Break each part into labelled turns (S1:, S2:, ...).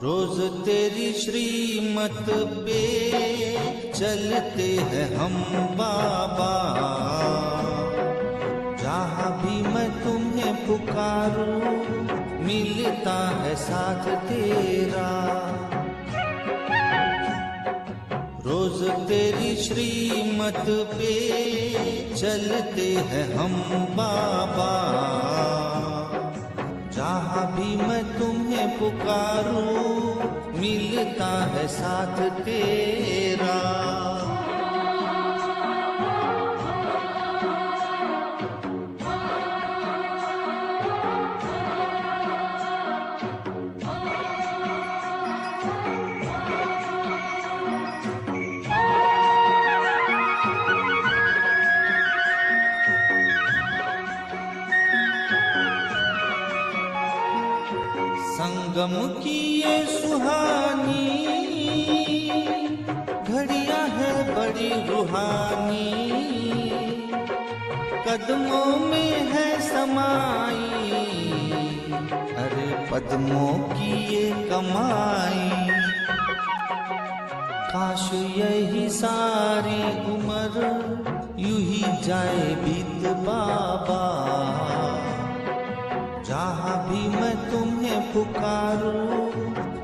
S1: रोज तेरी श्रीमत पे चलते हैं हम बाबा। जहाँ भी मैं तुम्हें पुकारूं मिलता है साथ तेरा। रोज तेरी श्रीमत पे चलते हैं हम बाबा। जहाँ भी मैं तुम्हें पुकारूं मिलता है साथ तेरा। संगम की ये सुहानी घड़ियां है बड़ी रूहानी। कदमों में है समाई अरे पद्मों की ये कमाई। काश यही सारी उम्र यूं ही जाए बीत बाबा। जहाँ भी मैं तुम्हें पुकारूं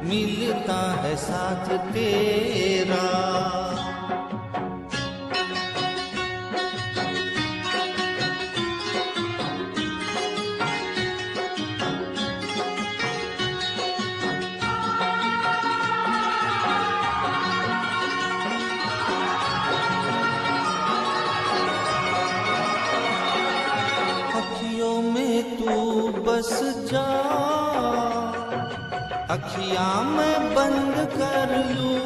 S1: मिलता है साथ तेरा। अखियों में तू बस जा, अखियां मैं बंद कर लूं।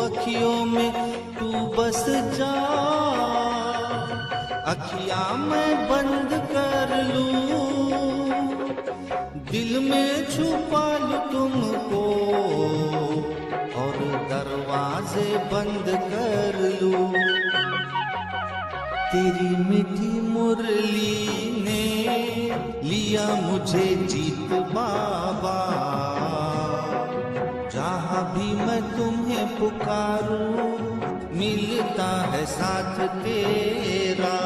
S1: अखियों में तू बस जा, अखियां मैं बंद कर लूं। दिल में छुपा लूं तुमको और दरवाजे बंद कर लूं। तेरी मीठी मुरली ने लिया मुझे जीत बाबा। जहाँ भी मैं तुम्हें पुकारूं मिलता है साथ तेरा।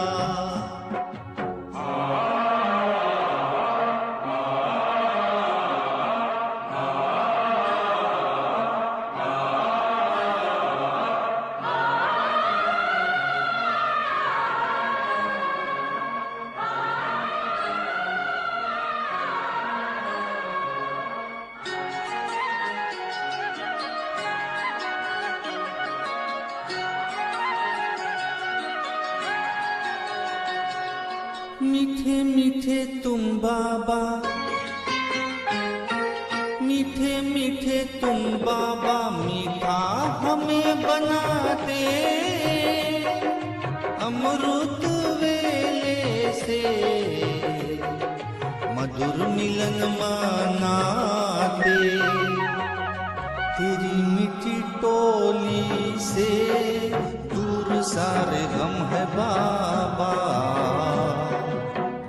S1: मीठे मीठे तुम बाबा, मीठे मीठे तुम बाबा। मीठा हमें बनाते अमृत वेले से मधुर मिलन मनाते। तेरी मीठी टोली से दूर सारे गम है बाबा।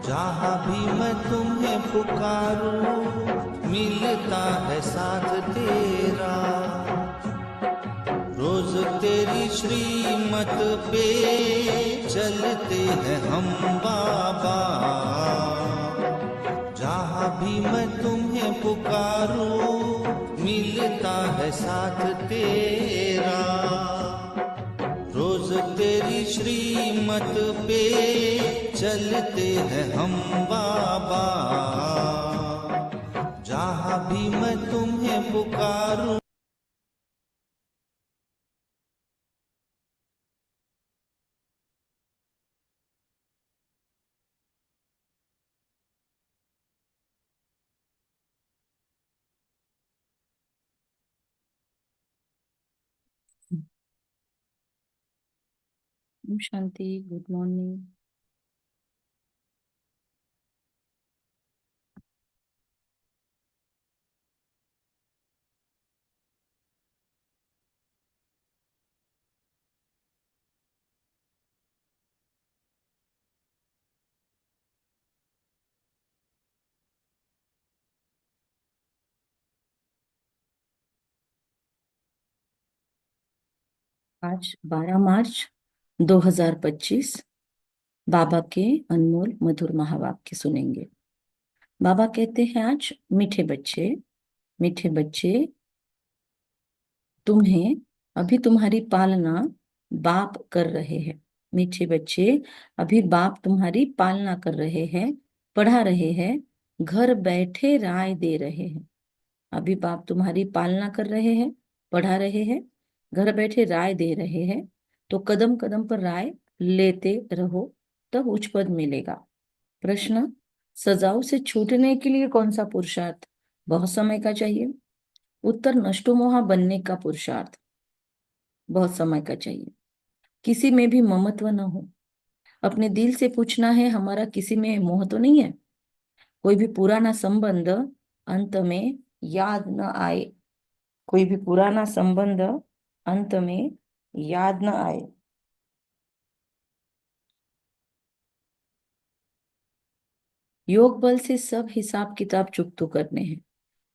S1: जहाँ भी मैं तुम्हें पुकारूं मिलता है साथ तेरा। रोज तेरी श्रीमत पे चलते हैं हम बाबा। जहाँ भी मैं तुम्हें पुकारूं मिलता है साथ तेरा। रोज तेरी श्रीमत पे चलते हैं हम बाबा। जहाँ भी मैं तुम्हें पुकारूं।
S2: ओम शांति। Good morning. आज 12 मार्च 2025 बाबा के अनमोल मधुर महावाक्य सुनेंगे। बाबा कहते हैं, आज मीठे बच्चे तुम्हें अभी तुम्हारी पालना बाप कर रहे हैं। मीठे बच्चे अभी बाप तुम्हारी पालना कर रहे हैं, पढ़ा रहे हैं, घर बैठे राय दे रहे हैं। अभी बाप तुम्हारी पालना कर रहे हैं, पढ़ा रहे हैं, घर बैठे राय दे रहे हैं। तो कदम कदम पर राय लेते रहो, तब उच्च पद मिलेगा। प्रश्न, सजाओं से छूटने के लिए कौन सा पुरुषार्थ बहुत समय का चाहिए? उत्तर, नष्टोमोहा बनने का पुरुषार्थ बहुत समय का चाहिए। किसी में भी ममत्व न हो, अपने दिल से पूछना है, हमारा किसी में मोह तो नहीं है? कोई भी पुराना संबंध अंत में याद न आए, कोई भी पुराना संबंध अंत में याद न आए। योग बल से सब हिसाब किताब चुकतो करने हैं,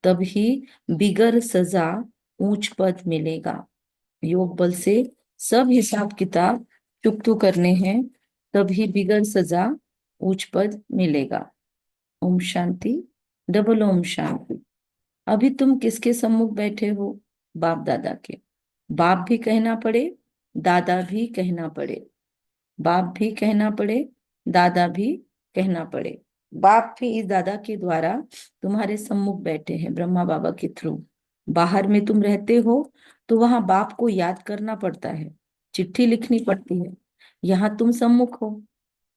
S2: तभी बिगर सजा ऊंच पद मिलेगा। योग बल से सब हिसाब किताब चुकतो करने हैं, तभी बिगर सजा ऊंच पद मिलेगा। ओम शांति। डबल ओम शांति। अभी तुम किसके सम्मुख बैठे हो? बाप दादा के। बाप भी कहना पड़े, दादा भी कहना पड़े। बाप भी कहना पड़े, दादा भी कहना पड़े। बाप भी इस दादा के द्वारा तुम्हारे सम्मुख बैठे हैं, ब्रह्मा बाबा के थ्रू। बाहर में तुम रहते हो तो वहां बाप को याद करना पड़ता है, चिट्ठी लिखनी पड़ती है। यहाँ तुम सम्मुख हो,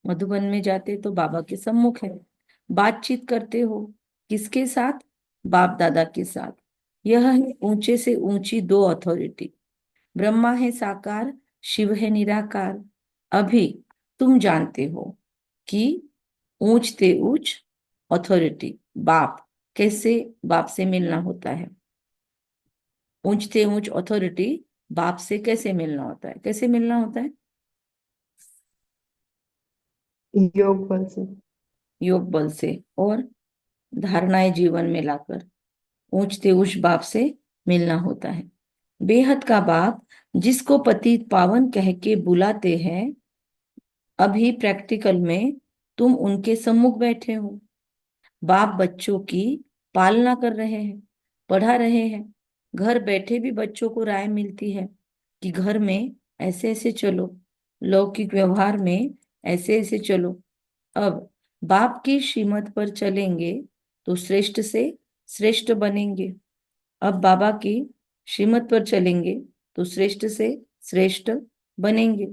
S2: मधुबन में जाते तो बाबा के सम्मुख है। बातचीत करते हो किसके साथ? बाप दादा के साथ। यह है ऊंचे से ऊंची दो अथॉरिटी। ब्रह्मा है साकार, शिव है निराकार। अभी तुम जानते हो कि ऊंचते ऊंच अथॉरिटी बाप, कैसे बाप से मिलना होता है। ऊंचते ऊंच अथॉरिटी बाप से कैसे मिलना होता है? कैसे मिलना होता है?
S3: योग बल से।
S2: योग बल से और धारणाएं जीवन में लाकर ऊंचते ऊंच बाप से मिलना होता है। बेहद का बाप जिसको पतित पावन कह के बुलाते हैं, अभी प्रैक्टिकल में तुम उनके सम्मुख बैठे हो। बाप बच्चों की पालना कर रहे हैं, पढ़ा रहे हैं। घर बैठे भी बच्चों को राय मिलती है कि घर में ऐसे ऐसे चलो, लौकिक व्यवहार में ऐसे ऐसे चलो। अब बाप की श्रीमत पर चलेंगे तो श्रेष्ठ से श्रेष्ठ बनेंगे। अब बाबा की श्रीमत पर चलेंगे तो श्रेष्ठ से श्रेष्ठ बनेंगे।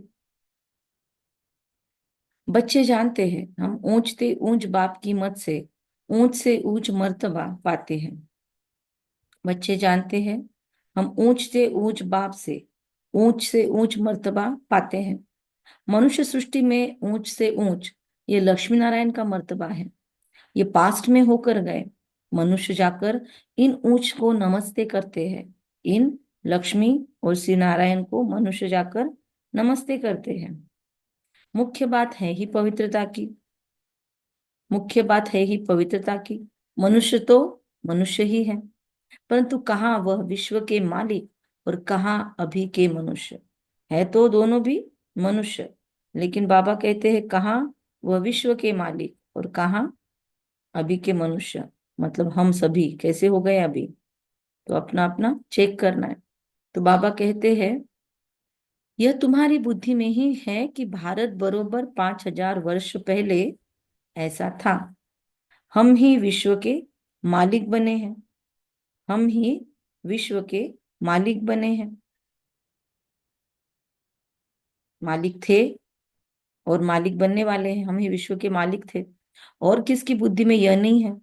S2: बच्चे जानते हैं, हम ऊंचते ऊंच बाप की मत से ऊंच मर्तबा पाते हैं। बच्चे जानते हैं, हम ऊंचते ऊंच बाप से ऊंच मर्तबा पाते हैं। मनुष्य सृष्टि में ऊंच से ऊंच ये लक्ष्मी नारायण का मर्तबा है। ये पास्ट में होकर गए। मनुष्य जाकर इन ऊंच को नमस्ते करते हैं। इन लक्ष्मी और श्री नारायण को मनुष्य जाकर नमस्ते करते हैं। मुख्य बात है ही पवित्रता की। मुख्य बात है ही पवित्रता की। मनुष्य तो मनुष्य ही है, परंतु कहाँ वह विश्व के मालिक और कहाँ अभी के मनुष्य। है तो दोनों भी मनुष्य, लेकिन बाबा कहते हैं कहाँ वह विश्व के मालिक और कहाँ अभी के मनुष्य। मतलब हम सभी कैसे हो गए अभी, तो अपना अपना चेक करना है। तो बाबा कहते हैं, यह तुम्हारी बुद्धि में ही है कि भारत बरोबर 5000 वर्ष पहले ऐसा था। हम ही विश्व के मालिक बने हैं। हम ही विश्व के मालिक बने हैं। मालिक थे और मालिक बनने वाले हैं। हम ही विश्व के मालिक थे। और किसकी बुद्धि में यह नहीं है?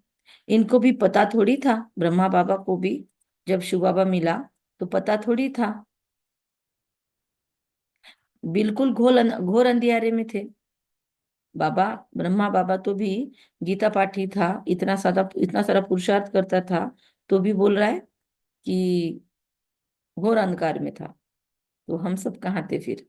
S2: इनको भी पता थोड़ी था, ब्रह्मा बाबा को भी जब शिव बाबा मिला तो पता थोड़ी था। बिल्कुल घोर अंधियारे में थे बाबा। ब्रह्मा बाबा तो भी गीता पाठी था, इतना सारा पुरुषार्थ करता था, तो भी बोल रहा है कि घोर अंधकार में था। तो हम सब कहाँ थे फिर?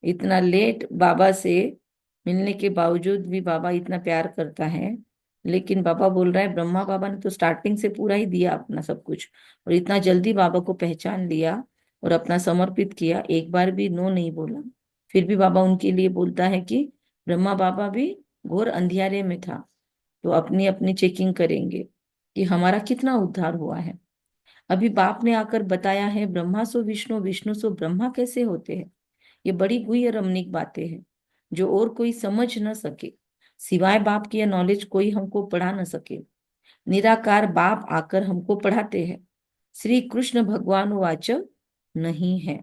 S2: इतना लेट बाबा से मिलने के बावजूद भी बाबा इतना प्यार करता है, लेकिन बाबा बोल रहा है ब्रह्मा बाबा ने तो स्टार्टिंग से पूरा ही दिया अपना सब कुछ, और इतना जल्दी बाबा को पहचान लिया। और अपना समर्पित किया, एक बार भी नो नहीं बोला। फिर भी बाबा उनके लिए बोलता है कि ब्रह्मा बाबा भी घोर अंधियारे में था, तो अपनी अपनी चेकिंग करेंगे कि हमारा कितना उद्धार हुआ है। अभी बाप ने आकर बताया है, ब्रह्मा सो विष्णु, विष्णु सो ब्रह्मा कैसे होते हैं। ये बड़ी गुह्य रमणीक बातें हैं जो और कोई समझ न सके, सिवाय बाप की यह नॉलेज कोई हमको पढ़ा न सके। निराकार बाप आकर हमको पढ़ाते हैं। श्री कृष्ण भगवान वाच नहीं है।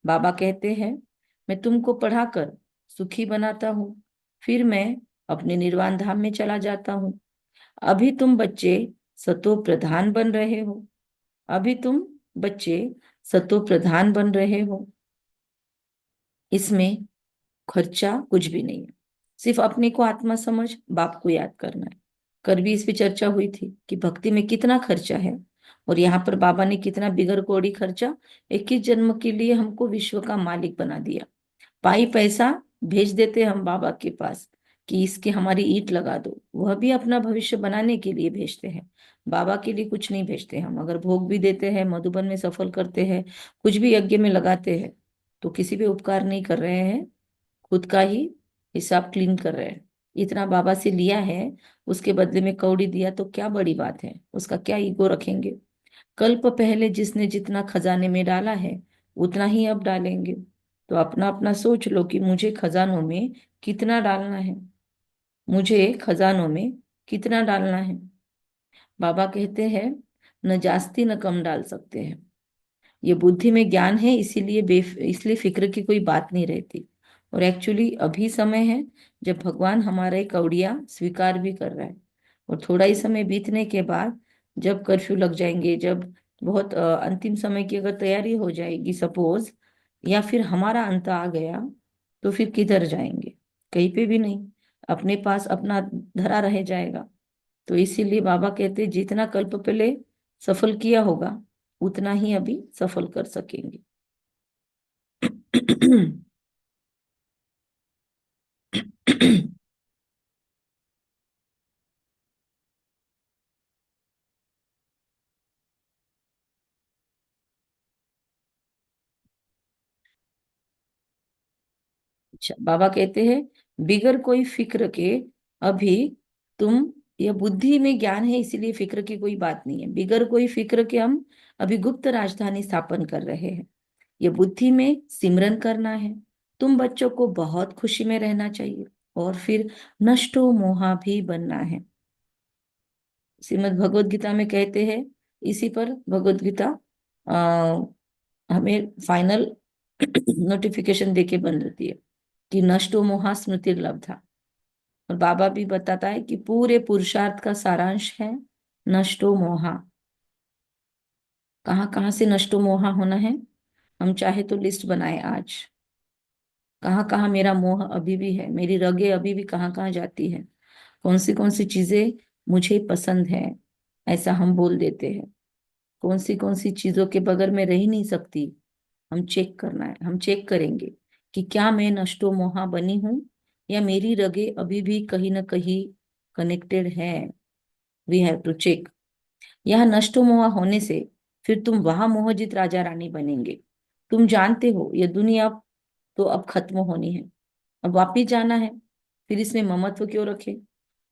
S2: बाबा कहते हैं, मैं तुमको पढ़ाकर सुखी बनाता हूँ, फिर मैं अपने निर्वाण धाम में चला जाता हूँ। अभी तुम बच्चे सतो प्रधान बन रहे हो। अभी तुम बच्चे सतो प्रधान बन रहे हो। इसमें खर्चा कुछ भी नहीं है, सिर्फ अपने को आत्मा समझ बाप को याद करना है। कल भी इस पे चर्चा हुई थी कि भक्ति में कितना खर्चा है, और यहाँ पर बाबा ने कितना बिगर कोड़ी खर्चा, 21 जन्म के लिए हमको विश्व का मालिक बना दिया। पाई पैसा भेज देते हम बाबा के पास कि इसकी हमारी ईंट लगा दो, वह भी अपना भविष्य बनाने के लिए भेजते हैं। बाबा के लिए कुछ नहीं भेजते हम। अगर भोग भी देते हैं, मधुबन में सफल करते हैं, कुछ भी यज्ञ में लगाते हैं, तो किसी भी उपकार नहीं कर रहे हैं, खुद का ही हिसाब क्लीन कर रहे हैं। इतना बाबा से लिया है, उसके बदले में कौड़ी दिया तो क्या बड़ी बात है, उसका क्या ईगो रखेंगे। कल्प पहले जिसने जितना खजाने में डाला है, उतना ही अब डालेंगे। तो अपना अपना सोच लो कि मुझे खजानों में कितना डालना है, मुझे खजानों में कितना डालना है। बाबा कहते हैं, न जास्ती न कम डाल सकते हैं। ये बुद्धि में ज्ञान है, इसीलिए इसलिए फिक्र की कोई बात नहीं रहती। और एक्चुअली अभी समय है जब भगवान हमारे कौड़िया स्वीकार भी कर रहा है। और थोड़ा ही समय बीतने के बाद, जब कर्फ्यू लग जाएंगे, जब बहुत अंतिम समय की अगर तैयारी हो जाएगी सपोज, या फिर हमारा अंत आ गया, तो फिर किधर जाएंगे? कहीं पे भी नहीं, अपने पास अपना धरा रह जाएगा। तो इसीलिए बाबा कहते हैं, जितना कल्प पहले सफल किया होगा, उतना ही अभी सफल कर सकेंगे। अच्छा, बाबा कहते हैं, बिगर कोई फिक्र के अभी तुम, यह बुद्धि में ज्ञान है, इसीलिए फिक्र की कोई बात नहीं है। बिगर कोई फिक्र के हम अभी गुप्त राजधानी स्थापन कर रहे हैं। ये बुद्धि में सिमरन करना है। तुम बच्चों को बहुत खुशी में रहना चाहिए, और फिर नष्टो मोहा भी बनना है। श्रीमद् भगवत गीता में कहते हैं, इसी पर भगवत गीता आ, हमें फाइनल नोटिफिकेशन देके बन रहती है कि नष्टो मोहा स्मृति लब्धा। और बाबा भी बताता है कि पूरे पुरुषार्थ का सारांश है नष्टो मोहा। कहाँ कहाँ से नष्टो मोहा होना है, हम चाहे तो लिस्ट बनाए आज। कहाँ कहाँ मेरा मोह अभी भी है, मेरी रगे अभी भी कहाँ कहाँ जाती है, कौन सी चीजें मुझे पसंद है, ऐसा हम बोल देते हैं। कौन सी चीजों के बगैर मैं रह ही नहीं सकती, हम चेक करना है। हम चेक करेंगे कि क्या मैं नष्टो मोहा बनी हूं, या मेरी रगे अभी भी कहीं ना कहीं कनेक्टेड है। We have to check. यह नष्टो मोहा होने से फिर तुम वहां मोहजित राजा रानी बनेंगे। तुम जानते हो यह दुनिया तो अब खत्म होनी है, अब वापिस जाना है। फिर इसमें ममत्व क्यों रखे?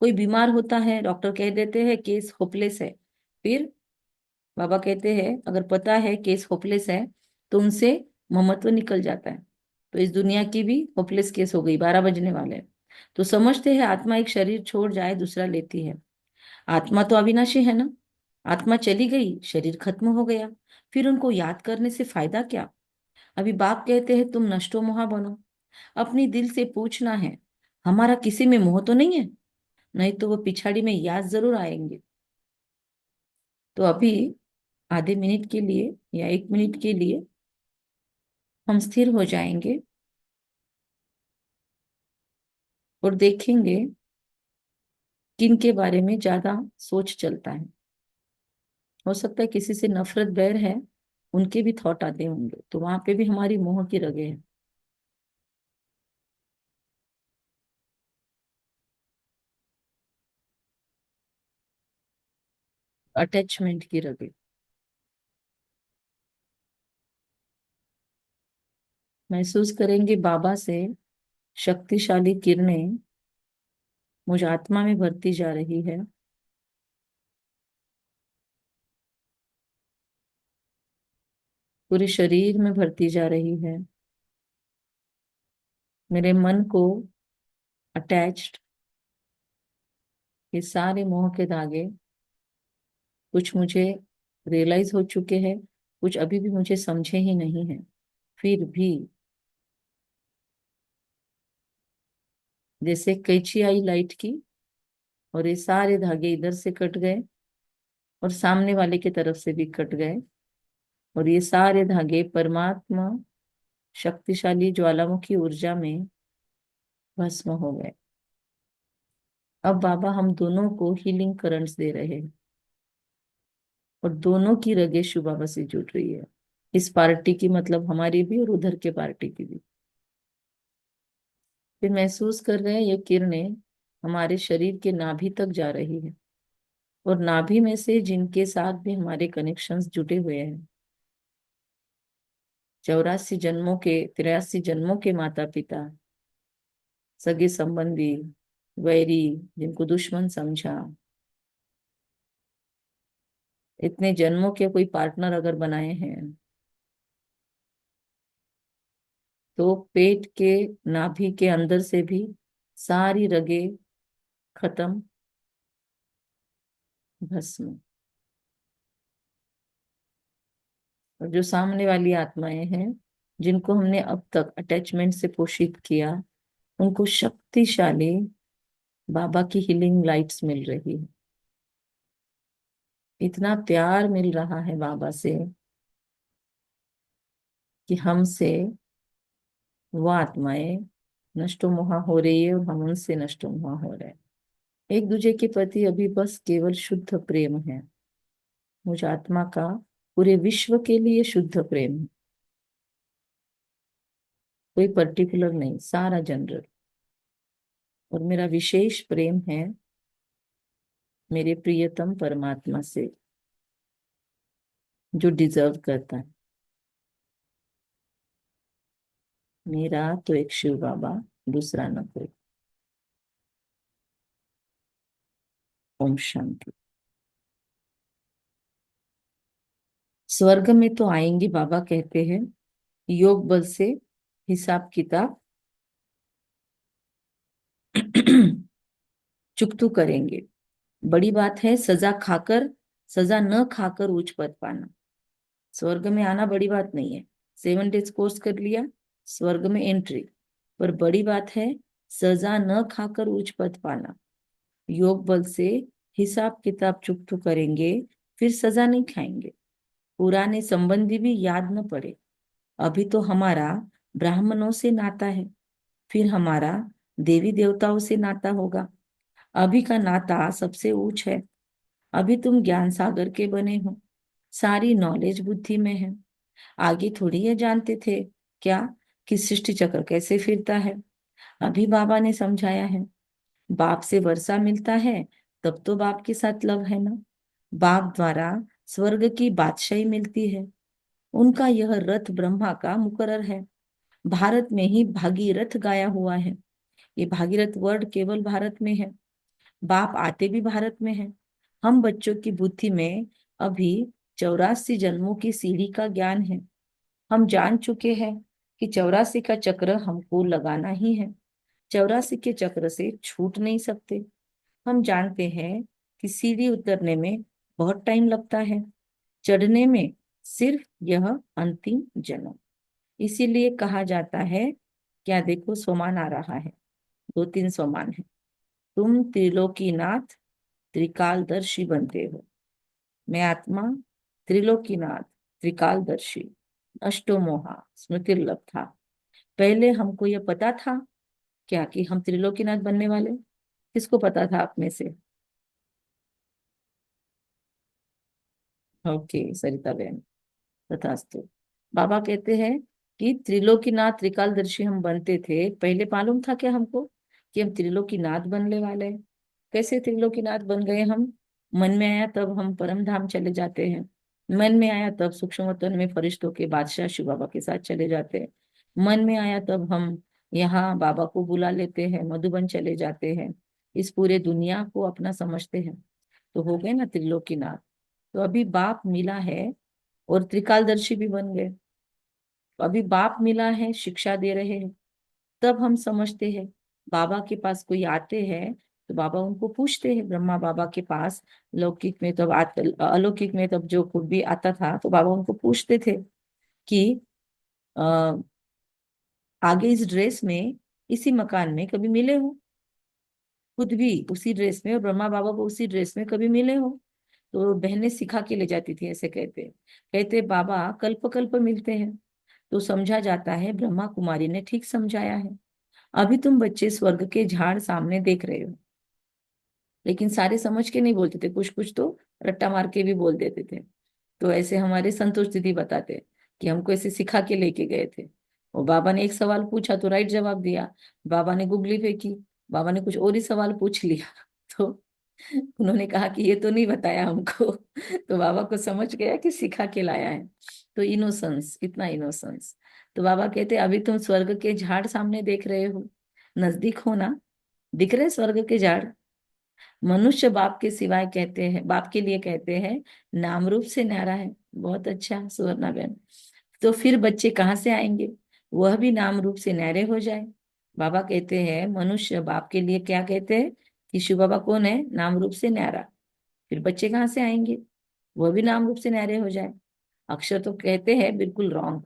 S2: कोई बीमार होता है, डॉक्टर कह देते हैं केस होपलेस है। फिर बाबा कहते हैं, अगर पता है केस होपलेस है, तो उनसे ममत्व निकल जाता है। तो इस दुनिया की भी होपलेस केस हो गई, 12 बजने वाले हैं। तो समझते हैं आत्मा एक शरीर छोड़ जाए दूसरा लेती है। आत्मा तो अविनाशी है ना। आत्मा चली गई, शरीर खत्म हो गया, फिर उनको याद करने से फायदा क्या? अभी बाप कहते हैं, तुम नष्टो मोहा बनो। अपनी दिल से पूछना है, हमारा किसी में मोह तो नहीं है? नहीं तो वो पिछाड़ी में याद जरूर आएंगे। तो अभी आधे मिनट के लिए या 1 मिनट के लिए हम स्थिर हो जाएंगे और देखेंगे किन के बारे में ज्यादा सोच चलता है। हो सकता है किसी से नफरत बैर है, उनके भी थॉट आते होंगे, तो वहां पे भी हमारी मोह की रगे है, अटैचमेंट की रगे। महसूस करेंगे बाबा से शक्तिशाली किरणें मुझ आत्मा में भरती जा रही है। पूरे शरीर में भरती जा रही है। मेरे मन को अटैच्ड ये सारे मोह के धागे कुछ मुझे रियलाइज हो चुके हैं, कुछ अभी भी मुझे समझे ही नहीं है। फिर भी जैसे कैंची आई लाइट की और ये सारे धागे इधर से कट गए और सामने वाले की तरफ से भी कट गए और ये सारे धागे परमात्मा शक्तिशाली ज्वालामुखी ऊर्जा में भस्म हो गए। अब बाबा हम दोनों को हीलिंग करंट्स दे रहे हैं और दोनों की रगे शिव बाबा से जुड़ रही है। इस पार्टी की मतलब हमारी भी और उधर के पार्टी की भी। फिर महसूस कर रहे हैं ये किरणें हमारे शरीर के नाभि तक जा रही है और नाभि में से जिनके साथ भी हमारे कनेक्शंस जुड़े हुए हैं, 84 जन्मों के 83 जन्मों के माता पिता, सगे संबंधी, वैरी जिनको दुश्मन समझा, इतने जन्मों के कोई पार्टनर अगर बनाए हैं तो पेट के नाभि के अंदर से भी सारी रगे खत्म, भस्म। और जो सामने वाली आत्माएं हैं जिनको हमने अब तक अटैचमेंट से पोषित किया, उनको शक्तिशाली बाबा की हीलिंग लाइट्स मिल रही है। इतना प्यार मिल रहा है बाबा से कि हमसे वो आत्माएं नष्टो मोहा हो रही है और हम उनसे नष्टो मोहा हो रहे हैं। एक दूसरे के प्रति अभी बस केवल शुद्ध प्रेम है। मुझ आत्मा का पूरे विश्व के लिए शुद्ध प्रेम है, कोई पर्टिकुलर नहीं, सारा जनरल। और मेरा विशेष प्रेम है मेरे प्रियतम परमात्मा से जो डिजर्व करता है। मेरा तो एक शिव बाबा, दूसरा न कोई। ओम शांति। स्वर्ग में तो आएंगे बाबा कहते हैं, योग बल से हिसाब किताब चुकतू करेंगे। बड़ी बात है सजा न खाकर उच्च पद पाना। स्वर्ग में आना बड़ी बात नहीं है, 7 डेज कोर्स कर लिया, स्वर्ग में एंट्री। पर बड़ी बात है सजा न खाकर उच्च पद पाना। योग बल से हिसाब किताब चुकतू करेंगे, फिर सजा नहीं खाएंगे। पुराने संबंधी भी याद न पड़े। अभी तो हमारा ब्राह्मणों से नाता है, फिर हमारा देवी देवताओं से नाता होगा। अभी का नाता सबसे ऊंच है। अभी तुम ज्ञान सागर के बने हो, सारी नॉलेज बुद्धि में है। आगे थोड़ी ये जानते थे क्या कि सृष्टि चक्र कैसे फिरता है। अभी बाबा ने समझाया है। बाप से वर्षा मिलता है तब तो बाप के साथ लव है ना। बाप द्वारा स्वर्ग की बादशाही मिलती है। उनका यह रथ ब्रह्मा का मुकर्रर है। भारत में ही भागीरथ गाया हुआ है। ये भागीरथ वर्ड केवल भारत में है। बाप आते भी भारत में है। हम बच्चों की बुद्धि में अभी 84 जन्मों की सीढ़ी का ज्ञान है। हम जान चुके हैं कि 84 का चक्र हमको लगाना ही है। 84 के चक्र से छूट नहीं सकते। हम जानते हैं कि सीढ़ी उतरने में बहुत टाइम लगता है, चढ़ने में सिर्फ यह अंतिम जन्म। इसीलिए कहा जाता है, क्या देखो सोमान आ रहा है, 2-3 सोमान है। तुम त्रिलोकीनाथ त्रिकालदर्शी बनते हो। मैं आत्मा त्रिलोकीनाथ त्रिकालदर्शी अष्टो मोहा स्मृतिर्लभ था। पहले हमको यह पता था क्या कि हम त्रिलोकीनाथ बनने वाले? किसको पता था आप में से? ओके सरिता बहन, तथास्तु। बाबा कहते हैं कि त्रिलोकीनाथ त्रिकालदर्शी हम बनते थे, पहले मालूम था क्या हमको कि हम त्रिलोकीनाथ बनने वाले हैं? कैसे त्रिलोकीनाथ बन गए हम? मन में आया तब हम परम धाम चले जाते हैं। मन में आया तब सूक्ष्म तन में फरिश्तों के बादशाह शिव बाबा के साथ चले जाते हैं। मन में आया तब हम यहाँ बाबा को बुला लेते हैं, मधुबन चले जाते हैं, इस पूरे दुनिया को अपना समझते हैं। तो हो गए ना त्रिलोकीनाथ। तो अभी बाप मिला है और त्रिकालदर्शी भी बन गए। तो अभी बाप मिला है, शिक्षा दे रहे हैं, तब हम समझते हैं। बाबा के पास कोई आते हैं तो बाबा उनको पूछते हैं, ब्रह्मा बाबा के पास लौकिक में तब अलौकिक में तब जो खुद भी आता था तो बाबा उनको पूछते थे कि आ, आगे इस ड्रेस में, इसी मकान में कभी मिले हो, खुद भी उसी ड्रेस में और ब्रह्मा बाबा को उसी ड्रेस में कभी मिले हो। तो बहनें सिखा के ले जाती थी, ऐसे कहते कहते बाबा कल्प कल्प मिलते हैं। तो समझा जाता है ब्रह्मा कुमारी ने ठीक समझाया है। अभी तुम बच्चे स्वर्ग के झाड़ सामने देख रहे हो, लेकिन सारे समझ के नहीं बोलते थे, कुछ कुछ तो रट्टा मार के भी बोल देते थे। तो ऐसे हमारे संतोष दीदी बताते कि हमको ऐसे सिखा के लेके गए थे। और बाबा ने एक सवाल पूछा तो राइट जवाब दिया, बाबा ने गुगली फेंकी, बाबा ने कुछ और ही सवाल पूछ लिया तो उन्होंने कहा कि ये तो नहीं बताया हमको तो बाबा को समझ गया कि सिखा के लाया है। तो इनोसेंस, इतना इनोसेंस। तो बाबा कहते अभी तुम स्वर्ग के झाड़ सामने देख रहे हो, नजदीक हो ना, दिख रहे स्वर्ग के झाड़। मनुष्य बाप के सिवाय कहते हैं, बाप के लिए कहते हैं नाम रूप से न्यारा है। बहुत अच्छा सुवर्णा बहन। तो फिर बच्चे कहाँ से आएंगे, वह भी नाम रूप से न्यारे हो जाए। बाबा कहते हैं मनुष्य बाप के लिए क्या कहते हैं कि शिव बाबा कौन है, नाम रूप से न्यारा। फिर बच्चे कहाँ से आएंगे, वह भी नाम रूप से न्यारे हो जाए। अक्षर तो कहते हैं बिल्कुल रॉन्ग।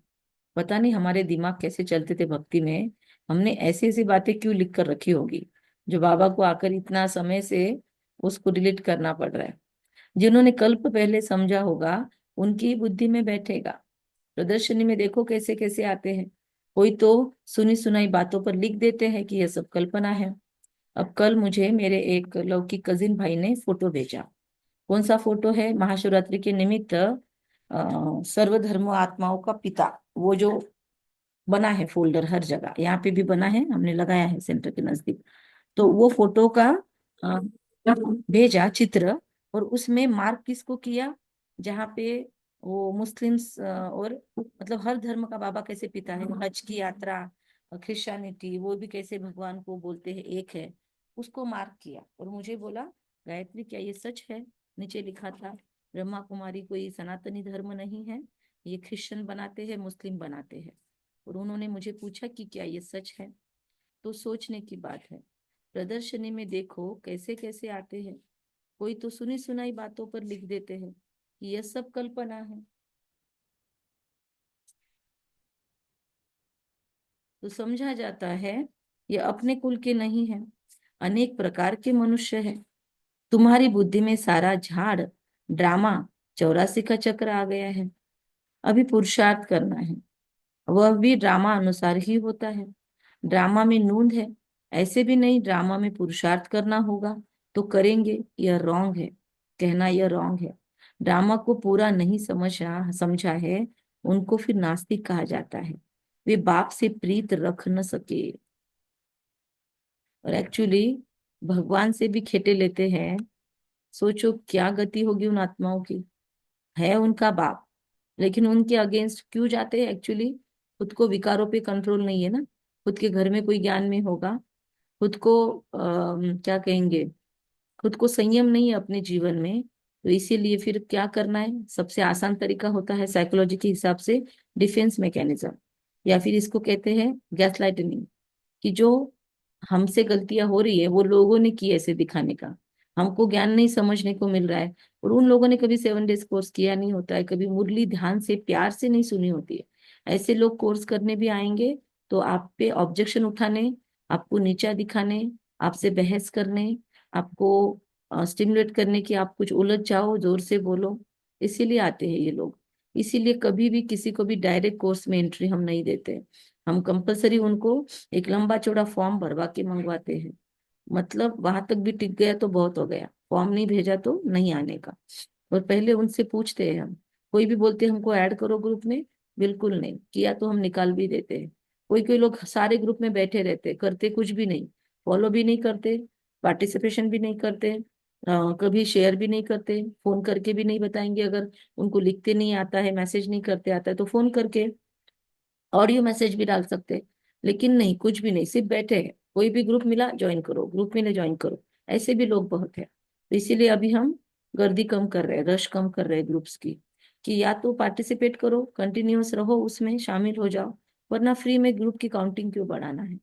S2: पता नहीं हमारे दिमाग कैसे चलते थे भक्ति में, हमने ऐसी ऐसी बातें क्यों लिख कर रखी होगी जो बाबा को आकर इतना समय से उसको डिलीट करना पड़ रहा है। जिन्होंने कल्प पहले समझा होगा उनकी बुद्धि में बैठेगा। प्रदर्शनी में देखो कैसे कैसे आते हैं, कोई तो सुनी सुनाई बातों पर लिख देते हैं कि यह सब कल्पना है। अब कल मुझे मेरे एक लौकिक कजिन भाई ने फोटो भेजा। कौन सा फोटो है, महाशिवरात्रि के निमित्त सर्वधर्म आत्माओं का पिता, वो जो बना है फोल्डर हर जगह, यहाँ पे भी बना है, हमने लगाया है सेंटर के नजदीक। तो वो फोटो का अ, भेजा चित्र, और उसमें मार्क किसको किया, जहाँ पे वो मुस्लिम्स और मतलब हर धर्म का बाबा कैसे पिता है, हज की यात्रा, क्रिश्चियनिटी, वो भी कैसे भगवान को बोलते हैं एक है, उसको मार्क किया और मुझे बोला गायत्री क्या ये सच है। नीचे लिखा था ब्रह्मा कुमारी कोई सनातनी धर्म नहीं है, ये क्रिश्चियन बनाते हैं, मुस्लिम बनाते हैं। और उन्होंने मुझे पूछा कि क्या ये सच है। तो सोचने की बात है। प्रदर्शनी में देखो कैसे कैसे आते हैं, कोई तो सुनी सुनाई बातों पर लिख देते हैं कि यह सब कल्पना है। तो समझा जाता है ये अपने कुल के नहीं है, अनेक प्रकार के मनुष्य है। तुम्हारी बुद्धि में सारा झाड़ ड्रामा 84 का चक्र आ गया है। अभी पुरुषार्थ करना है, वह भी ड्रामा अनुसार ही होता है। ड्रामा में नूंद है, ऐसे भी नहीं ड्रामा में पुरुषार्थ करना होगा तो करेंगे, यह रॉन्ग है, कहना यह रॉन्ग है। ड्रामा को पूरा नहीं समझा है उनको फिर नास्तिक कहा जाता है। वे बाप से प्रीत रख न सके और एक्चुअली भगवान से भी खेटे लेते हैं। सोचो क्या गति होगी उन आत्माओं की। है उनका बाप, लेकिन उनके अगेंस्ट क्यों जाते हैं एक्चुअली, खुद को विकारों पे कंट्रोल नहीं है ना। खुद के घर में कोई ज्ञान में होगा, खुद को क्या कहेंगे, खुद को संयम नहीं है अपने जीवन में। तो इसीलिए फिर क्या करना है, सबसे आसान तरीका होता है साइकोलॉजी के हिसाब से डिफेंस मैकेनिज्म, या फिर इसको कहते हैं गैस लाइटनिंग, कि जो हमसे गलतियां हो रही है वो लोगों ने की ऐसे दिखाने का, हमको ज्ञान नहीं समझने को मिल रहा है। और उन लोगों ने कभी 7 डेज कोर्स किया नहीं होता है, कभी मुरली ध्यान से प्यार से नहीं सुनी होती है। ऐसे लोग कोर्स करने भी आएंगे तो आप पे ऑब्जेक्शन उठाने, आपको नीचा दिखाने, आपसे बहस करने, आपको स्टिमुलेट करने की आप कुछ उलझ जाओ, जोर से बोलो, इसीलिए आते हैं ये लोग। इसीलिए कभी भी किसी को भी डायरेक्ट कोर्स में एंट्री हम नहीं देते। हम कंपलसरी उनको एक लंबा चौड़ा फॉर्म भरवा के मंगवाते हैं। मतलब वहां तक भी टिक गया तो बहुत हो गया, फॉर्म नहीं भेजा तो नहीं आने का। और पहले उनसे पूछते हैं हम, कोई भी बोलते हैं हमको ऐड करो ग्रुप में, बिल्कुल नहीं किया तो हम निकाल भी देते हैं। कोई कोई लोग सारे ग्रुप में बैठे रहते, करते कुछ भी नहीं, फॉलो भी नहीं करते, पार्टिसिपेशन भी नहीं करते, कभी शेयर भी नहीं करते, फोन करके भी नहीं बताएंगे। अगर उनको लिखते नहीं आता है, मैसेज नहीं करते आता है, तो फोन करके ऑडियो मैसेज भी डाल सकते हैं, लेकिन नहीं, कुछ भी नहीं, सिर्फ बैठे हैं, कोई भी ग्रुप मिला ज्वाइन करो, ग्रुप मिले ज्वाइन करो। ऐसे भी लोग बहुत है। तो इसीलिए अभी हम गर्दी कम कर रहे हैं, रश कम कर रहे हैं ग्रुप्स की, कि या तो पार्टिसिपेट करो, कंटिन्यूअस रहो, उसमें शामिल हो जाओ, वरना फ्री में ग्रुप की काउंटिंग क्यों बढ़ाना है।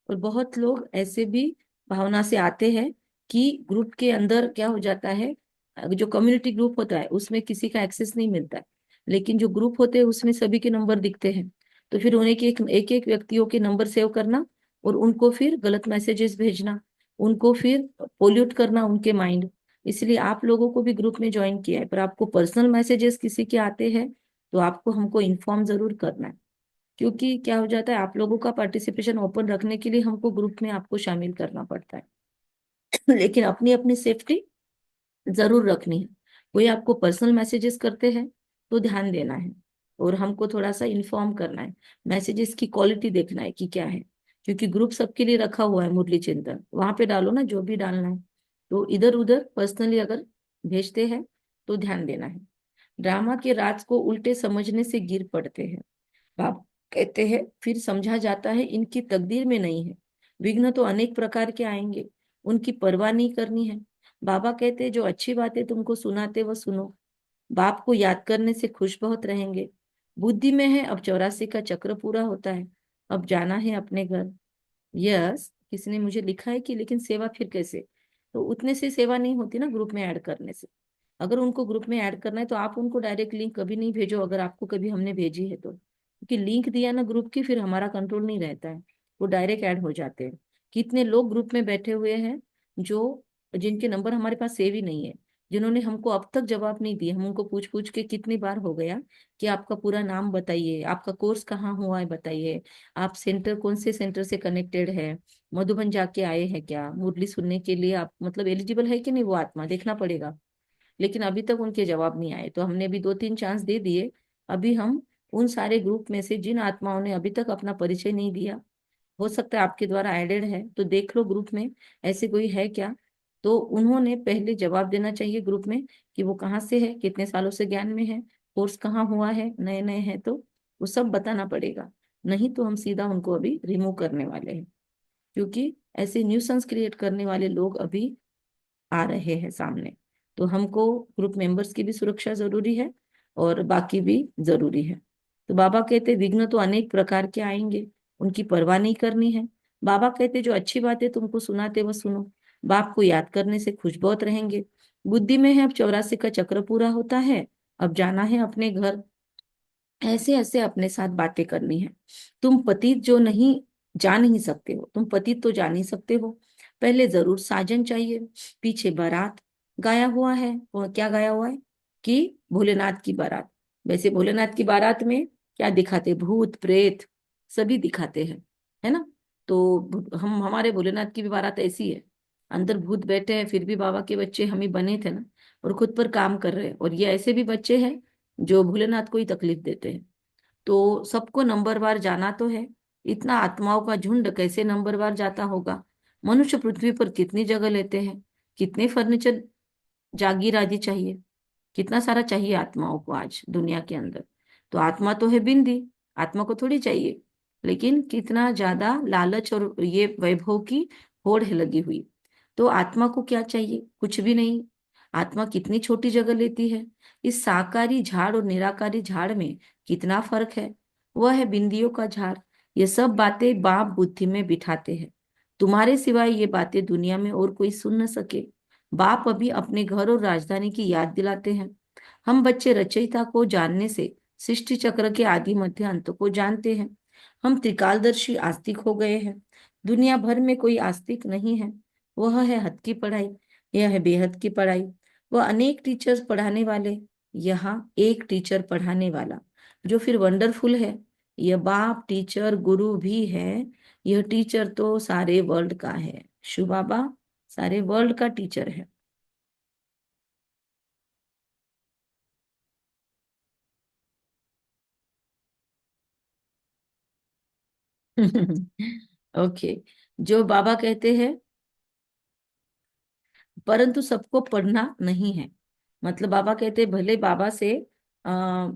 S2: और बहुत लोग ऐसे भी भावना से आते हैं कि ग्रुप के अंदर क्या हो जाता है, जो कम्युनिटी ग्रुप होता है उसमें किसी का एक्सेस नहीं मिलता है, लेकिन जो ग्रुप होते हैं उसमें सभी के नंबर दिखते हैं। तो फिर उन्हें के एक एक व्यक्तियों के नंबर सेव करना, और उनको फिर गलत मैसेजेस भेजना, उनको फिर पोल्यूट करना उनके माइंड। इसलिए आप लोगों को भी ग्रुप में ज्वाइन किया है, पर आपको पर्सनल मैसेजेस किसी के आते हैं तो आपको हमको इन्फॉर्म जरूर करना है। क्योंकि क्या हो जाता है, आप लोगों का पार्टिसिपेशन ओपन रखने के लिए हमको ग्रुप में आपको शामिल करना पड़ता है। लेकिन अपनी अपनी सेफ्टी जरूर रखनी है। कोई आपको पर्सनल मैसेजेस करते हैं तो ध्यान देना है, और हमको थोड़ा सा इन्फॉर्म करना है, मैसेजेस की क्वालिटी देखना है कि क्या है। क्योंकि ग्रुप सबके लिए रखा हुआ है मुरली चिंतन, वहां पे डालो ना जो भी डालना है। तो इधर उधर पर्सनली अगर भेजते हैं तो ध्यान देना है। ड्रामा के राज को उल्टे समझने से गिर पड़ते हैं। बाप कहते हैं फिर समझा जाता है इनकी तकदीर में नहीं है। विघ्न तो अनेक प्रकार के आएंगे, उनकी परवाह नहीं करनी है। बाबा कहते हैं जो अच्छी बातें तुमको सुनाते वो सुनो, बाप को याद करने से खुश बहुत रहेंगे। बुद्धि में है अब 84 का चक्र पूरा होता है, अब जाना है अपने घर। यस, किसी ने मुझे लिखा है कि लेकिन सेवा फिर कैसे, तो उतने से सेवा नहीं होती ना ग्रुप में ऐड करने से। अगर उनको ग्रुप में ऐड करना है तो आप उनको डायरेक्ट लिंक कभी नहीं भेजो, अगर आपको कभी हमने भेजी है तो, क्योंकि लिंक दिया ना ग्रुप की, फिर हमारा कंट्रोल नहीं रहता है, वो डायरेक्ट ऐड हो जाते हैं। कितने लोग ग्रुप में बैठे हुए हैं जो, जिनके नंबर हमारे पास सेव ही नहीं है, जिन्होंने हमको अब तक जवाब नहीं दिए। हम उनको पूछ पूछ के कितनी बार हो गया कि आपका पूरा नाम बताइए, आपका कोर्स कहाँ हुआ है बताइए, आप सेंटर कौन से सेंटर से कनेक्टेड है, मधुबन जाके आए हैं क्या, मुरली सुनने के लिए आप मतलब एलिजिबल है कि नहीं, वो आत्मा देखना पड़ेगा। लेकिन अभी तक उनके जवाब नहीं आए, तो हमने भी 2-3 चांस दे दिए। अभी हम उन सारे ग्रुप में से जिन आत्माओं ने अभी तक अपना परिचय नहीं दिया, हो सकता है आपके द्वारा एडेड है तो देख लो ग्रुप में ऐसे कोई है क्या। तो उन्होंने पहले जवाब देना चाहिए ग्रुप में कि वो कहाँ से है, कितने सालों से ज्ञान में है, कोर्स कहाँ हुआ है, नए नए हैं तो वो सब बताना पड़ेगा। नहीं तो हम सीधा उनको अभी रिमूव करने वाले हैं, क्योंकि ऐसे न्यूसेंस क्रिएट करने वाले लोग अभी आ रहे हैं सामने। तो हमको ग्रुप मेंबर्स की भी सुरक्षा जरूरी है, और बाकी भी जरूरी है। तो बाबा कहते विघ्न तो अनेक प्रकार के आएंगे, उनकी परवाह नहीं करनी है। बाबा कहते जो अच्छी बातें तुमको सुनाते वो सुनो, बाप को याद करने से खुश बहुत रहेंगे। बुद्धि में है अब 84 का चक्र पूरा होता है, अब जाना है अपने घर। ऐसे ऐसे अपने साथ बातें करनी है। तुम पतित जो नहीं, जा नहीं सकते हो, तुम पतित तो जा नहीं सकते हो। पहले जरूर साजन चाहिए, पीछे बारात गाया हुआ है। और क्या गाया हुआ है कि भोलेनाथ की बारात। वैसे भोलेनाथ की बारात में क्या दिखाते, भूत प्रेत सभी दिखाते हैं, है ना। तो हम हमारे भोलेनाथ की भी बारात ऐसी है, अंदर भूत बैठे हैं, फिर भी बाबा के बच्चे हम ही बने थे ना, और खुद पर काम कर रहे हैं। और ये ऐसे भी बच्चे हैं जो भोलेनाथ को ही तकलीफ देते हैं। तो सबको नंबरवार जाना तो है, इतना आत्माओं का झुंड कैसे नंबरवार जाता होगा। मनुष्य पृथ्वी पर कितनी जगह लेते हैं, कितने फर्नीचर जागीर आदि चाहिए, कितना सारा चाहिए आत्माओं को आज दुनिया के अंदर। तो आत्मा तो है बिंदी, आत्मा को थोड़ी चाहिए, लेकिन कितना ज्यादा लालच और ये वैभव की होड़ है लगी हुई। तो आत्मा को क्या चाहिए, कुछ भी नहीं। आत्मा कितनी छोटी जगह लेती है, इस साकारी झाड़ और निराकारी झाड़ में कितना फर्क है। वह है बिंदियों का झाड़। ये सब बातें बाप बुद्धि में बिठाते हैं, तुम्हारे सिवाय ये बातें दुनिया में और कोई सुन न सके। बाप अभी अपने घर और राजधानी की याद दिलाते हैं। हम बच्चे रचयिता को जानने से सृष्टि चक्र के आदि मध्य अंत को जानते हैं। हम त्रिकालदर्शी आस्तिक हो गए हैं। दुनिया भर में कोई आस्तिक नहीं है। वह है हद की पढ़ाई, यह है बेहद की पढ़ाई। वह अनेक टीचर्स पढ़ाने वाले, यहाँ एक टीचर पढ़ाने वाला, जो फिर वंडरफुल है। यह बाप टीचर गुरु भी है। यह टीचर तो सारे वर्ल्ड का है, शिव बाबा सारे वर्ल्ड का टीचर है। ओके। जो बाबा कहते हैं, परंतु सबको पढ़ना नहीं है। मतलब बाबा कहते हैं भले बाबा से आ,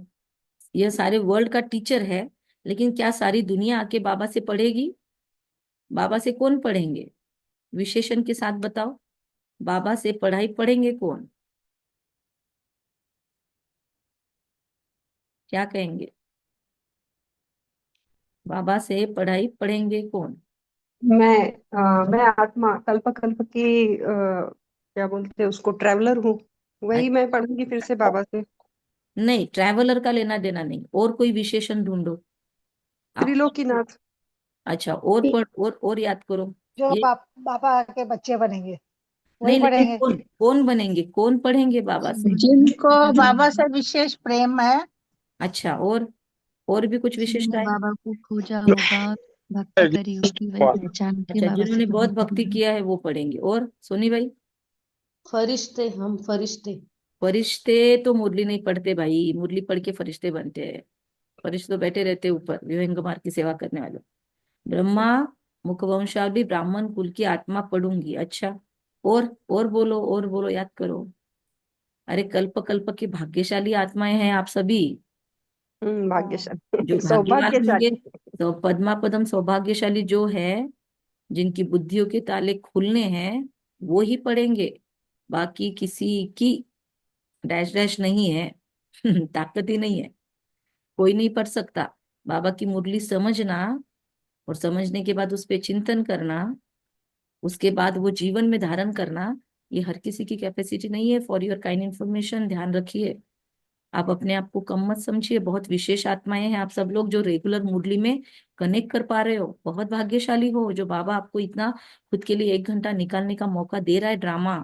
S2: यह सारे वर्ल्ड का टीचर है, लेकिन क्या सारी दुनिया आके बाबा से पढ़ेगी? बाबा से कौन पढ़ेंगे? विशेषण के साथ बताओ, बाबा से पढ़ाई पढ़ेंगे कौन? क्या कहेंगे? बाबा से पढ़ाई पढ़ेंगे कौन?
S3: मैं आत्मा कल्प कल्प की क्या बोलते हैं उसको, ट्रेवलर हूँ। वही मैं पढ़ूंगी फिर से बाबा से।
S2: नहीं, ट्रैवलर का लेना देना नहीं, और कोई विशेषण ढूंढो आप।
S3: त्रिलोकीनाथ।
S2: अच्छा, और पढ़, और याद करो।
S4: जो
S2: ये
S4: पापा के बच्चे बनेंगे वही
S2: नहीं, लेकिन
S4: पढ़ेंगे।
S2: कौन कौन बनेंगे, कौन पढ़ेंगे बाबा से?
S5: जिनको बाबा से विशेष प्रेम है।
S2: अच्छा, और भी कुछ
S6: जिन्होंने
S2: विशेषताएं?
S6: बाबा को खोजा होगा, भक्ति करी होगी, वही पहचान के
S2: अच्छा,
S6: बाबा से
S2: जिन्होंने बहुत
S6: पढ़ने
S2: भक्ति
S6: के लिए।
S2: किया है वो पढ़ेंगे। और सोनी भाई?
S7: फरिश्ते, हम फरिश्ते।
S2: फरिश्ते तो मुरली नहीं पढ़ते भाई, मुरली पढ़ के फरिश्ते बनते हैं। फरिश्ते तो बैठे रहते हैं ऊपर, विहंग मार की सेवा करने वाले। ब्रह्मा मुखवंशावली ब्राह्मण कुल की आत्मा पढ़ूंगी। अच्छा, और बोलो, और बोलो, याद करो। अरे कल्प कल्प की भाग्यशाली आत्माएं हैं आप सभी। जो
S3: भाग्यशाली
S2: भाग्यवान होंगे,
S3: सौभाग्यशाली।
S2: तो पद्मा पदम सौभाग्यशाली जो है, जिनकी बुद्धियों के ताले खुलने हैं, वो ही पढ़ेंगे। बाकी किसी की डैश डैश नहीं है। ताकत ही नहीं है, कोई नहीं पढ़ सकता। बाबा की मुरली समझना, और समझने के बाद उस पे चिंतन करना, उसके बाद वो जीवन में धारण करना, ये हर किसी की कैपेसिटी नहीं है। फॉर योर काइंड इन्फॉर्मेशन, ध्यान रखिए। आप अपने आप को कम मत समझिए, बहुत विशेष आत्माएं हैं आप सब लोग जो रेगुलर मुरली में कनेक्ट कर पा रहे हो। बहुत भाग्यशाली हो जो बाबा आपको इतना खुद के लिए 1 घंटा निकालने का मौका दे रहा है। ड्रामा,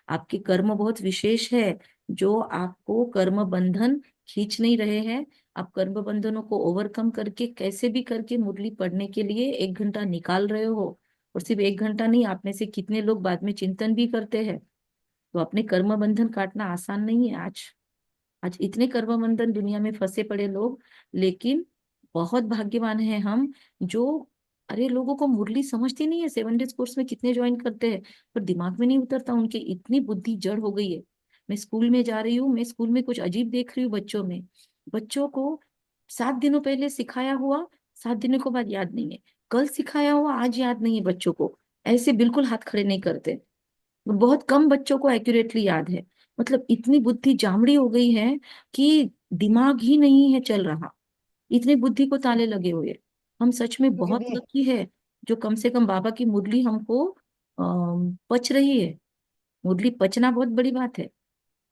S2: आपके कर्म बहुत विशेष है, जो आपको कर्म बंधन खींच नहीं रहे हैं। आप कर्म बंधनों को ओवरकम करके कैसे भी करके मुरली पढ़ने के लिए 1 घंटा निकाल रहे हो। और सिर्फ 1 घंटा नहीं, आप में से कितने लोग बाद में चिंतन भी करते हैं। तो अपने कर्म बंधन काटना आसान नहीं है। आज आज इतने कर्म बंधन दुनिया में फंसे पड़े लोग, लेकिन बहुत भाग्यवान हैं हम जो, अरे लोगों को मुरली समझती नहीं है। 7 डेज कोर्स में कितने ज्वाइन करते हैं, पर दिमाग में नहीं उतरता उनके, इतनी बुद्धि जड़ हो गई है। मैं स्कूल में जा रही हूँ, मैं स्कूल में कुछ अजीब देख रही हूँ बच्चों में। बच्चों को 7 दिनों पहले सिखाया हुआ 7 दिनों के बाद याद नहीं है, कल सिखाया हुआ आज याद नहीं है बच्चों को। ऐसे बिल्कुल हाथ खड़े नहीं करते। बहुत कम बच्चों को एक्यूरेटली याद है। मतलब इतनी बुद्धि जामड़ी हो गई है कि दिमाग ही नहीं है चल रहा, इतनी बुद्धि को ताले लगे हुए। हम सच में बहुत
S4: दीदी,
S2: लकी है जो कम से कम बाबा की मुरली हमको पच रही है। मुरली पचना बहुत बड़ी बात है।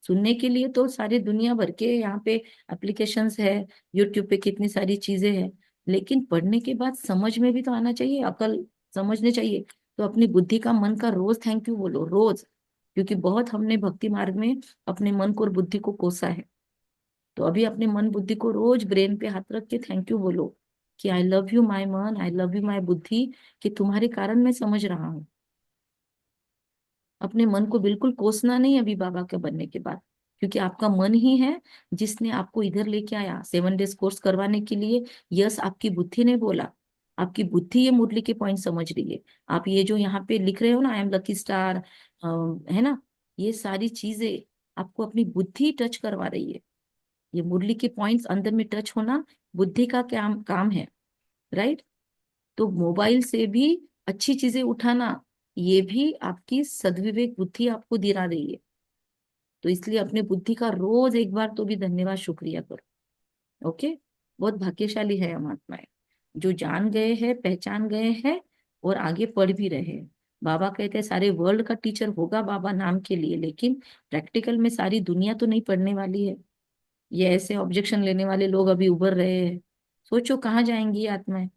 S2: सुनने के लिए तो सारी दुनिया भर के यहाँ पे एप्लीकेशंस है, यूट्यूब पे कितनी सारी चीजें हैं, लेकिन पढ़ने के बाद समझ में भी तो आना चाहिए, अकल समझने चाहिए। तो अपनी बुद्धि का, मन का रोज थैंक यू बोलो, रोज। क्योंकि बहुत हमने भक्ति मार्ग में अपने मन को और बुद्धि को कोसा है। तो अभी अपने मन बुद्धि को रोज ब्रेन पे हाथ रख के थैंक यू बोलो कि आई लव यू माय मन, आई लव यू माय बुद्धि, कि तुम्हारे कारण मैं समझ रहा हूँ। अपने मन को बिल्कुल कोसना नहीं अभी बाबा के बनने के बाद, क्योंकि आपका मन ही है जिसने आपको इधर लेके आया 7 डेज कोर्स करवाने के लिए। यस, आपकी बुद्धि ने बोला, आपकी बुद्धि ये मुरली के पॉइंट समझ रही है। आप ये जो यहाँ पे लिख रहे हो ना, आई एम लकी स्टार, है ना, ये सारी चीजें आपको अपनी बुद्धि टच करवा रही है। ये मुरली के पॉइंट्स अंदर में टच होना बुद्धि का क्या काम है, राइट? तो मोबाइल से भी अच्छी चीजें उठाना, ये भी आपकी सद्विवेक बुद्धि आपको दिला रही है। तो इसलिए अपने बुद्धि का रोज एक बार तो भी धन्यवाद शुक्रिया करो। ओके, बहुत भाग्यशाली है हम आत्माएं जो जान गए हैं, पहचान गए हैं, और आगे पढ़ भी रहे हैं। बाबा कहते हैं सारे वर्ल्ड का टीचर होगा बाबा नाम के लिए, लेकिन प्रैक्टिकल में सारी दुनिया तो नहीं पढ़ने वाली है। ये ऐसे ऑब्जेक्शन लेने वाले लोग अभी उभर रहे हैं। सोचो कहाँ जाएंगी ये आत्माएं,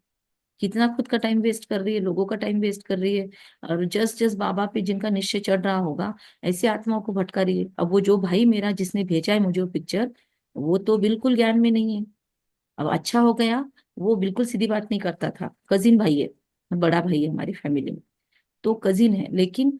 S2: कितना खुद का टाइम वेस्ट कर रही है, लोगों का टाइम वेस्ट कर रही है। और जस्ट जस्ट बाबा पे जिनका निश्चय चढ़ रहा होगा, ऐसे आत्माओं को भटका रही है। अब वो जो भाई मेरा जिसने भेजा है मुझे वो पिक्चर, वो तो बिल्कुल ज्ञान में नहीं है। अब अच्छा हो गया, वो बिल्कुल सीधी बात नहीं करता था। कजिन भाई है, बड़ा भाई है हमारी फैमिली में, तो कजिन है। लेकिन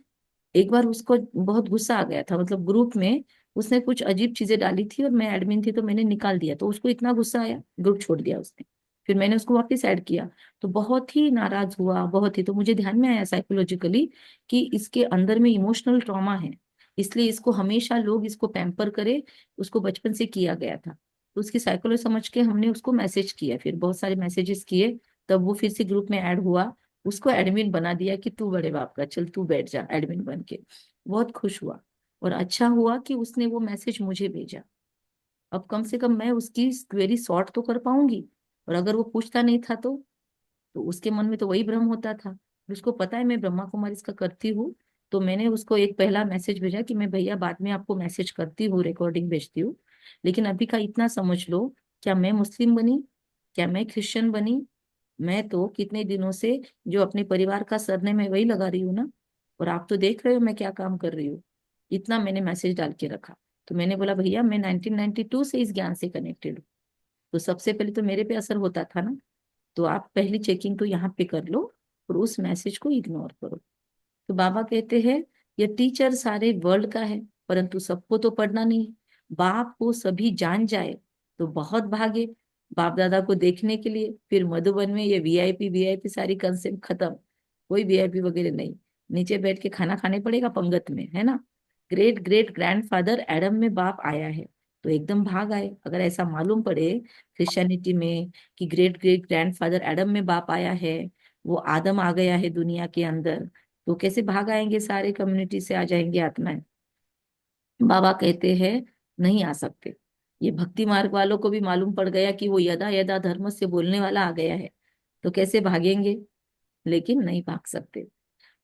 S2: एक बार उसको बहुत गुस्सा आ गया था, मतलब ग्रुप में उसने कुछ अजीब चीजें डाली थी और मैं एडमिन थी तो मैंने निकाल दिया, तो उसको इतना गुस्सा आया, ग्रुप छोड़ दिया उसने। फिर मैंने उसको वापस ऐड किया, तो बहुत ही नाराज हुआ, बहुत ही। तो मुझे ध्यान में आया साइकोलॉजिकली कि इसके अंदर में इमोशनल ट्रॉमा है, इसलिए इसको हमेशा लोग इसको पैम्पर करे, उसको बचपन से किया गया था। तो उसकी साइकोलॉजी समझ के हमने उसको मैसेज किया, फिर बहुत सारे मैसेजेस किए, तब वो फिर से ग्रुप में ऐड हुआ। उसको एडमिन बना दिया कि तू बड़े बाप का, चल तू बैठ जा एडमिन बन के। बहुत खुश हुआ, और अच्छा हुआ कि उसने वो मैसेज मुझे भेजा। अब कम से कम मैं उसकी क्वेरी सॉर्ट तो कर पाऊंगी। और अगर वो पूछता नहीं था तो उसके मन में तो वही भ्रम होता था। उसको पता है मैं ब्रह्मा कुमारी इसका करती हूँ, तो मैंने उसको एक पहला मैसेज भेजा कि मैं भैया बाद में आपको मैसेज करती हूँ, रिकॉर्डिंग भेजती हूँ, लेकिन अभी का इतना समझ लो, क्या मैं मुस्लिम बनी, क्या मैं क्रिश्चियन बनी, मैं तो कितने दिनों से जो अपने परिवार का सरनेम है वही लगा रही हूँ ना, और आप तो देख रहे हो मैं क्या काम कर रही हूँ। इतना मैंने मैसेज डाल के रखा। तो मैंने बोला भैया मैं 1992 से इस ज्ञान से कनेक्टेड हूँ, तो सबसे पहले तो मेरे पे असर होता था ना, तो आप पहली चेकिंग तो यहाँ पे कर लो और उस मैसेज को इग्नोर करो। तो बाबा कहते हैं ये टीचर सारे वर्ल्ड का है, परंतु सबको तो पढ़ना नहीं है। बाप को सभी जान जाए तो बहुत भागे बाप दादा को देखने के लिए। फिर मधुबन में ये वीआईपी वीआईपी सारी कंसेप्ट खत्म, कोई वीआईपी वगैरह नहीं। नीचे बैठ के खाना खाने पड़ेगा पंगत में, है ना। ग्रेट ग्रेट ग्रैंडफादर एडम में बाप आया है, तो एकदम भाग आए। अगर ऐसा मालूम पड़े क्रिश्चियनिटी में कि ग्रेट ग्रेट ग्रैंडफादर एडम में बाप आया है, वो आदम आ गया है दुनिया के अंदर, तो कैसे भाग आएंगे, सारे कम्युनिटी से आ जाएंगे आत्माएं। बाबा कहते हैं नहीं आ सकते। ये भक्ति मार्ग वालों को भी मालूम पड़ गया कि वो यदा यदा धर्म से बोलने वाला आ गया है, तो कैसे भागेंगे, लेकिन नहीं भाग सकते।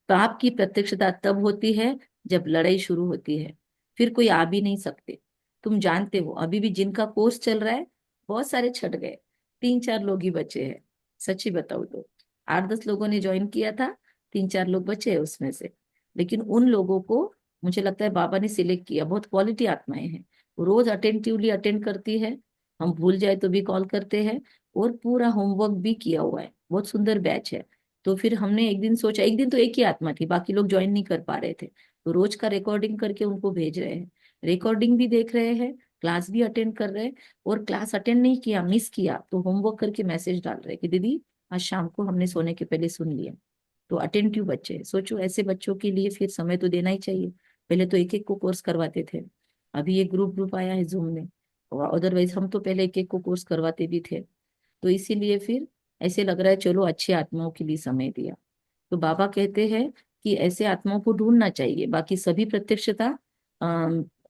S2: पाप की प्रत्यक्षता तब होती है जब लड़ाई शुरू होती है, फिर कोई आ भी नहीं सकते। तुम जानते हो अभी भी जिनका कोर्स चल रहा है बहुत सारे छट गए, 3-4 लोग ही बचे हैं। सच्ची बताओ तो 8-10 लोगों ने ज्वाइन किया था, 3-4 लोग बचे हैं उसमें से। लेकिन उन लोगों को मुझे लगता है बाबा ने सिलेक्ट किया, बहुत क्वालिटी आत्माएं हैं, वो रोज अटेंटिवली अटेंड करती है, हम भूल जाए तो भी कॉल करते हैं, और पूरा होमवर्क भी किया हुआ है। बहुत सुंदर बैच है। तो फिर हमने एक दिन सोचा, एक दिन तो एक ही आत्मा थी, बाकी लोग ज्वाइन नहीं कर पा रहे थे, तो रोज का रिकॉर्डिंग करके उनको भेज रहे हैं। रिकॉर्डिंग भी देख रहे हैं, क्लास भी अटेंड कर रहे हैं, और क्लास अटेंड नहीं किया, मिस किया, तो होमवर्क करके मैसेज डाल रहे हैं कि दीदी आज शाम को हमने सोने के पहले सुन लिया। तो अटेंटिव बच्चे हैं। सोचो ऐसे बच्चों के लिए फिर समय तो देना ही चाहिए। पहले तो एक एक को कोर्स करवाते थे, अभी ये ग्रुप ग्रुप आया है जूम में, और अदरवाइज हम तो पहले एक एक को कोर्स करवाते भी थे। तो इसीलिए फिर ऐसे लग रहा है चलो अच्छी आत्माओं के लिए समय दिया। तो बाबा कहते हैं कि ऐसे आत्माओं को ढूंढना चाहिए। बाकी सभी प्रत्यक्षता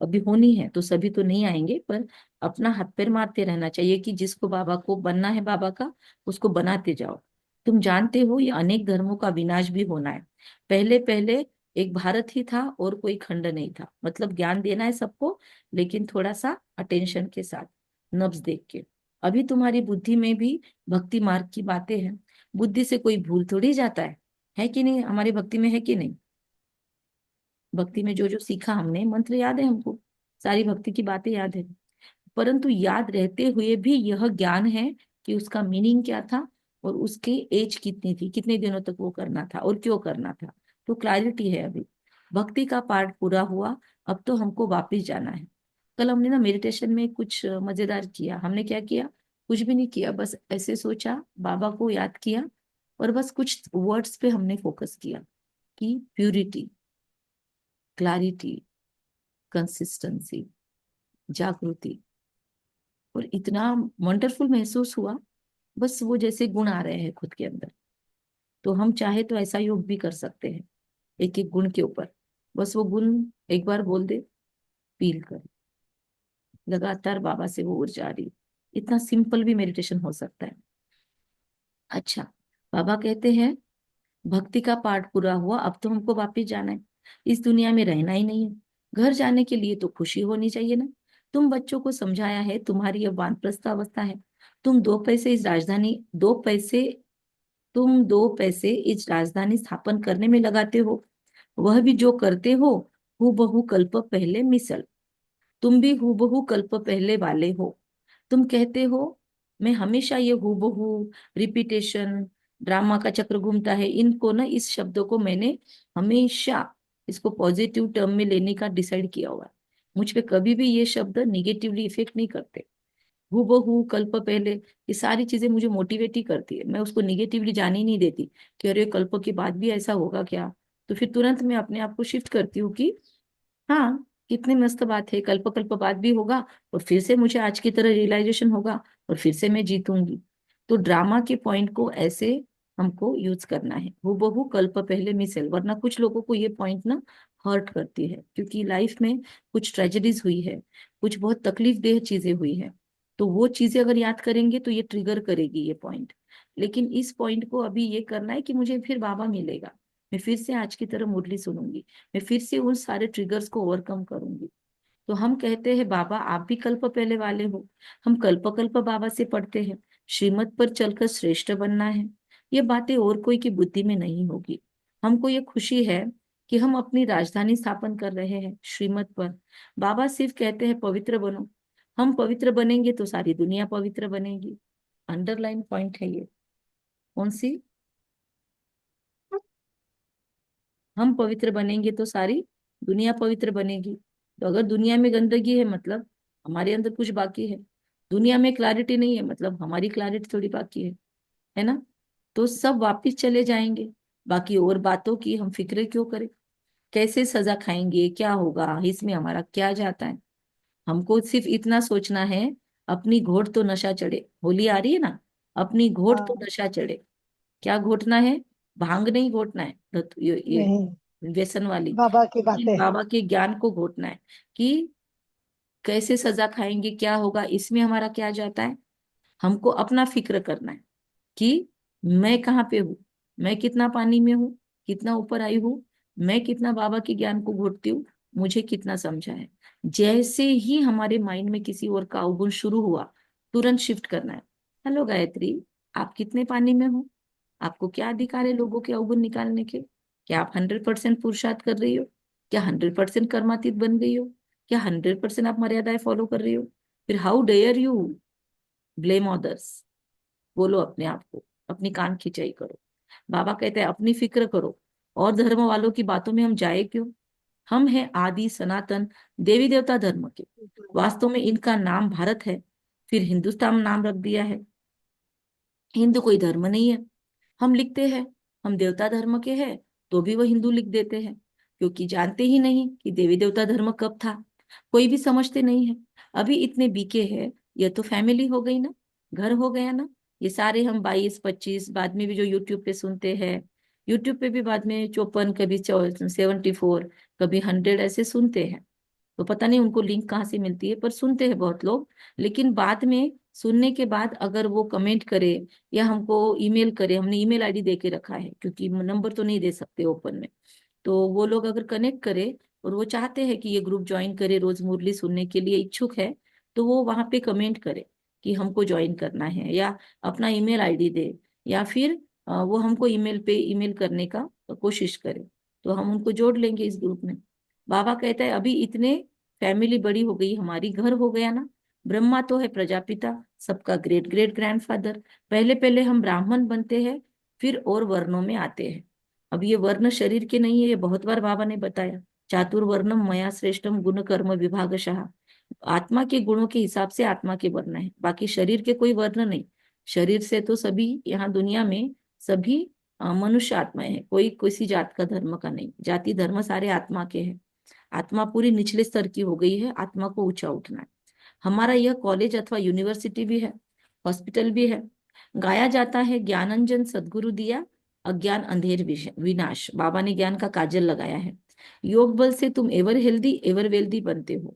S2: अभी होनी है तो सभी तो नहीं आएंगे, पर अपना हाथ पैर मारते रहना चाहिए कि जिसको बाबा को बनना है बाबा का, उसको बनाते जाओ। तुम जानते हो ये अनेक धर्मों का विनाश भी होना है। पहले पहले एक भारत ही था और कोई खंड नहीं था, मतलब ज्ञान देना है सबको, लेकिन थोड़ा सा अटेंशन के साथ, नब्ज देख के। अभी तुम्हारी बुद्धि में भी भक्ति मार्ग की बातें हैं, बुद्धि से कोई भूल थोड़ी जाता है कि नहीं, हमारी भक्ति में है कि नहीं। भक्ति में जो जो सीखा हमने, मंत्र याद है हमको, सारी भक्ति की बातें याद है, परंतु याद रहते हुए भी यह ज्ञान है कि उसका मीनिंग क्या था, और उसकी एज कितनी थी, कितने दिनों तक वो करना था और क्यों करना था। तो क्लैरिटी है अभी। भक्ति का पार्ट पूरा हुआ, अब तो हमको वापिस जाना है। कल हमने ना मेडिटेशन में कुछ मजेदार किया। हमने क्या किया, कुछ भी नहीं किया, बस ऐसे सोचा, बाबा को याद किया, और बस कुछ वर्ड्स पे हमने फोकस किया कि प्यूरिटी, क्लैरिटी, कंसिस्टेंसी, जागृति। और इतना वंडरफुल महसूस हुआ, बस वो जैसे गुण आ रहे हैं खुद के अंदर। तो हम चाहे तो ऐसा योग भी कर सकते हैं, एक एक गुण के ऊपर बस वो गुण एक बार बोल दे, फील कर, लगातार बाबा से वो ऊर्जा आ रही। इतना सिंपल भी मेडिटेशन हो सकता है। अच्छा, बाबा कहते हैं भक्ति का पार्ट पूरा हुआ, अब तो हमको वापिस जाना है, इस दुनिया में रहना ही नहीं है। घर जाने के लिए तो खुशी होनी चाहिए ना। तुम बच्चों को समझाया है, तुम्हारी अब वानप्रस्थ अवस्था है। तुम 2 पैसे इस राजधानी 2 पैसे तुम 2 पैसे इस राजधानी स्थापन करने में लगाते हो, वह भी जो करते हो हूबहू कल्प पहले मिसल। तुम भी हूबहू कल्प पहले वाले हो। तुम कहते हो मैं हमेशा ये हूबहू, रिपीटेशन, ड्रामा का चक्र घूमता है, इनको ना, इस शब्दों को मैंने हमेशा इसको पॉजिटिव टर्म में लेने का डिसाइड किया हुआ है। मुझ पे कभी भी ये शब्द निगेटिवली इफेक्ट नहीं करते। हूबहू कल्प पहले, ये सारी चीजें मुझे मोटिवेट ही करती है, मैं उसको निगेटिवली जाने ही नहीं देती कि अरे कल्प के बाद भी ऐसा होगा क्या। तो फिर तुरंत मैं अपने आप को शिफ्ट करती हूँ कि हाँ, कितनी मस्त बात है, कल्प कल्प बाद भी होगा और फिर से मुझे आज की तरह रियलाइजेशन होगा और फिर से मैं जीतूंगी। तो ड्रामा के पॉइंट को ऐसे हमको यूज करना है, हूबहू कल्प पहले मिसल, वरना कुछ लोगों को ये पॉइंट ना हर्ट करती है, क्योंकि लाइफ में कुछ ट्रेजेडीज हुई है, कुछ बहुत तकलीफ देह चीजें हुई है, तो वो चीजें अगर याद करेंगे तो ये ट्रिगर करेगी ये पॉइंट। लेकिन इस पॉइंट को अभी ये करना है कि मुझे फिर बाबा मिलेगा, मैं फिर से आज की तरह मुरली सुनूंगी, मैं फिर से उन सारे ट्रिगर्स को ओवरकम करूंगी। तो हम कहते हैं बाबा आप भी कल्प पहले वाले हो, हम कल्प कल्प बाबा से पढ़ते हैं, श्रीमत पर चलकर श्रेष्ठ बनना है। ये बातें और कोई की बुद्धि में नहीं होगी। हमको ये खुशी है कि हम अपनी राजधानी स्थापन कर रहे हैं श्रीमत पर। बाबा सिर्फ कहते हैं पवित्र बनो, हम पवित्र बनेंगे तो सारी दुनिया पवित्र बनेगी। अंडरलाइन पॉइंट है ये। कौन सी? हम पवित्र बनेंगे तो सारी दुनिया पवित्र बनेगी। तो अगर दुनिया में गंदगी है मतलब हमारे अंदर कुछ बाकी है, दुनिया में क्लैरिटी नहीं है मतलब हमारी क्लैरिटी थोड़ी बाकी है ना? तो सब वापिस चले जाएंगे, बाकी और बातों की हम फिक्र क्यों करें? कैसे सजा खाएंगे, क्या होगा, इसमें हमारा क्या जाता है? हमको सिर्फ इतना सोचना है, अपनी घोट तो नशा चढ़े, होली आ रही है ना, अपनी घोट तो
S4: हाँ।
S2: नशा चढ़े। क्या घोटना है? भांग नहीं घोटना है, ये
S4: नहीं,
S2: व्यसन वाली,
S4: बाबा की
S2: लेकिन
S4: बातें।
S2: बाबा के ज्ञान को घोटना है कि कैसे सजा खाएंगे, क्या होगा, इसमें हमारा क्या जाता है? हमको अपना फिक्र करना है कि मैं कहाँ पे हूँ, मैं कितना पानी में हूँ, कितना ऊपर आई हूँ, मैं कितना बाबा के ज्ञान को घोटती हूँ, मुझे कितना समझा है। जैसे ही हमारे माइंड में किसी और का अवगुण शुरू हुआ, तुरंत शिफ्ट करना है। हेलो गायत्री, आप कितने पानी में हो? आपको क्या अधिकार है लोगों के अवगुण निकालने के? क्या आप 100% पुरुषार्थ कर रही हो? क्या 100% कर्मातीत बन गई हो? क्या 100% आप मर्यादाएं फॉलो कर रही हो? फिर how dare you blame others? बोलो अपने आप को, अपनी कान खिंचाई करो। बाबा कहते हैं अपनी फिक्र करो, और धर्म वालों की बातों में हम जाए क्यों? हम हैं आदि सनातन देवी देवता धर्म के। वास्तव में इनका नाम भारत है, फिर हिंदुस्तान नाम रख दिया है। हिंदू कोई धर्म नहीं है। हम लिखते हैं हम देवता धर्म के हैं, तो भी वो हिंदू लिख देते हैं, क्योंकि जानते ही नहीं कि देवी देवता धर्म कब था। कोई भी समझते नहीं है। अभी इतने बीके हैं, ये तो फैमिली हो गई ना, घर हो गया ना। ये सारे हम 22 25 बाद में भी जो यूट्यूब पे सुनते हैं, यूट्यूब पे भी बाद में 54, कभी 74, कभी 100 ऐसे सुनते हैं। तो पता नहीं उनको लिंक कहाँ से मिलती है, पर सुनते हैं बहुत लोग। लेकिन बाद में सुनने के बाद अगर वो कमेंट करे या हमको ईमेल करे, हमने ईमेल आईडी दे के रखा है क्योंकि नंबर तो नहीं दे सकते ओपन में, तो वो लोग अगर कनेक्ट करे और वो चाहते हैं कि ये ग्रुप ज्वाइन करे, रोज मुरली सुनने के लिए इच्छुक है, तो वो वहां पे कमेंट करे कि हमको ज्वाइन करना है, या अपना ईमेल आईडी दे, या फिर वो हमको ईमेल पे ईमेल करने का कोशिश करे, तो हम उनको जोड़ लेंगे इस ग्रुप में। बाबा कहता है अभी इतने फैमिली बड़ी हो गई हमारी, घर हो गया ना। ब्रह्मा तो है प्रजापिता, सबका ग्रेट ग्रेट ग्रैंडफादर। पहले पहले हम ब्राह्मण बनते हैं, फिर और वर्णों में आते हैं। अब ये वर्ण शरीर के नहीं है, ये बहुत बार बाबा ने बताया। चातुर्वर्णम मया श्रेष्ठम गुण कर्म विभागशः। आत्मा के गुणों के हिसाब से आत्मा के वर्ण है, बाकी शरीर के कोई वर्ण नहीं। शरीर से तो सभी यहाँ दुनिया में सभी मनुष्य आत्माएं हैं, कोई किसी जात का धर्म का नहीं, जाति धर्म सारे आत्मा के हैं। आत्मा पूरी निचले स्तर की हो गई है, आत्मा को ऊंचा उठना है। हमारा यह कॉलेज अथवा यूनिवर्सिटी भी है, हॉस्पिटल भी है। गाया जाता है ज्ञानंजन सद्गुरु दिया, अज्ञान अंधेर विनाश। बाबा ने ज्ञान का काजल लगाया है। योग बल से तुम एवर हेल्दी एवर वेल्दी बनते हो।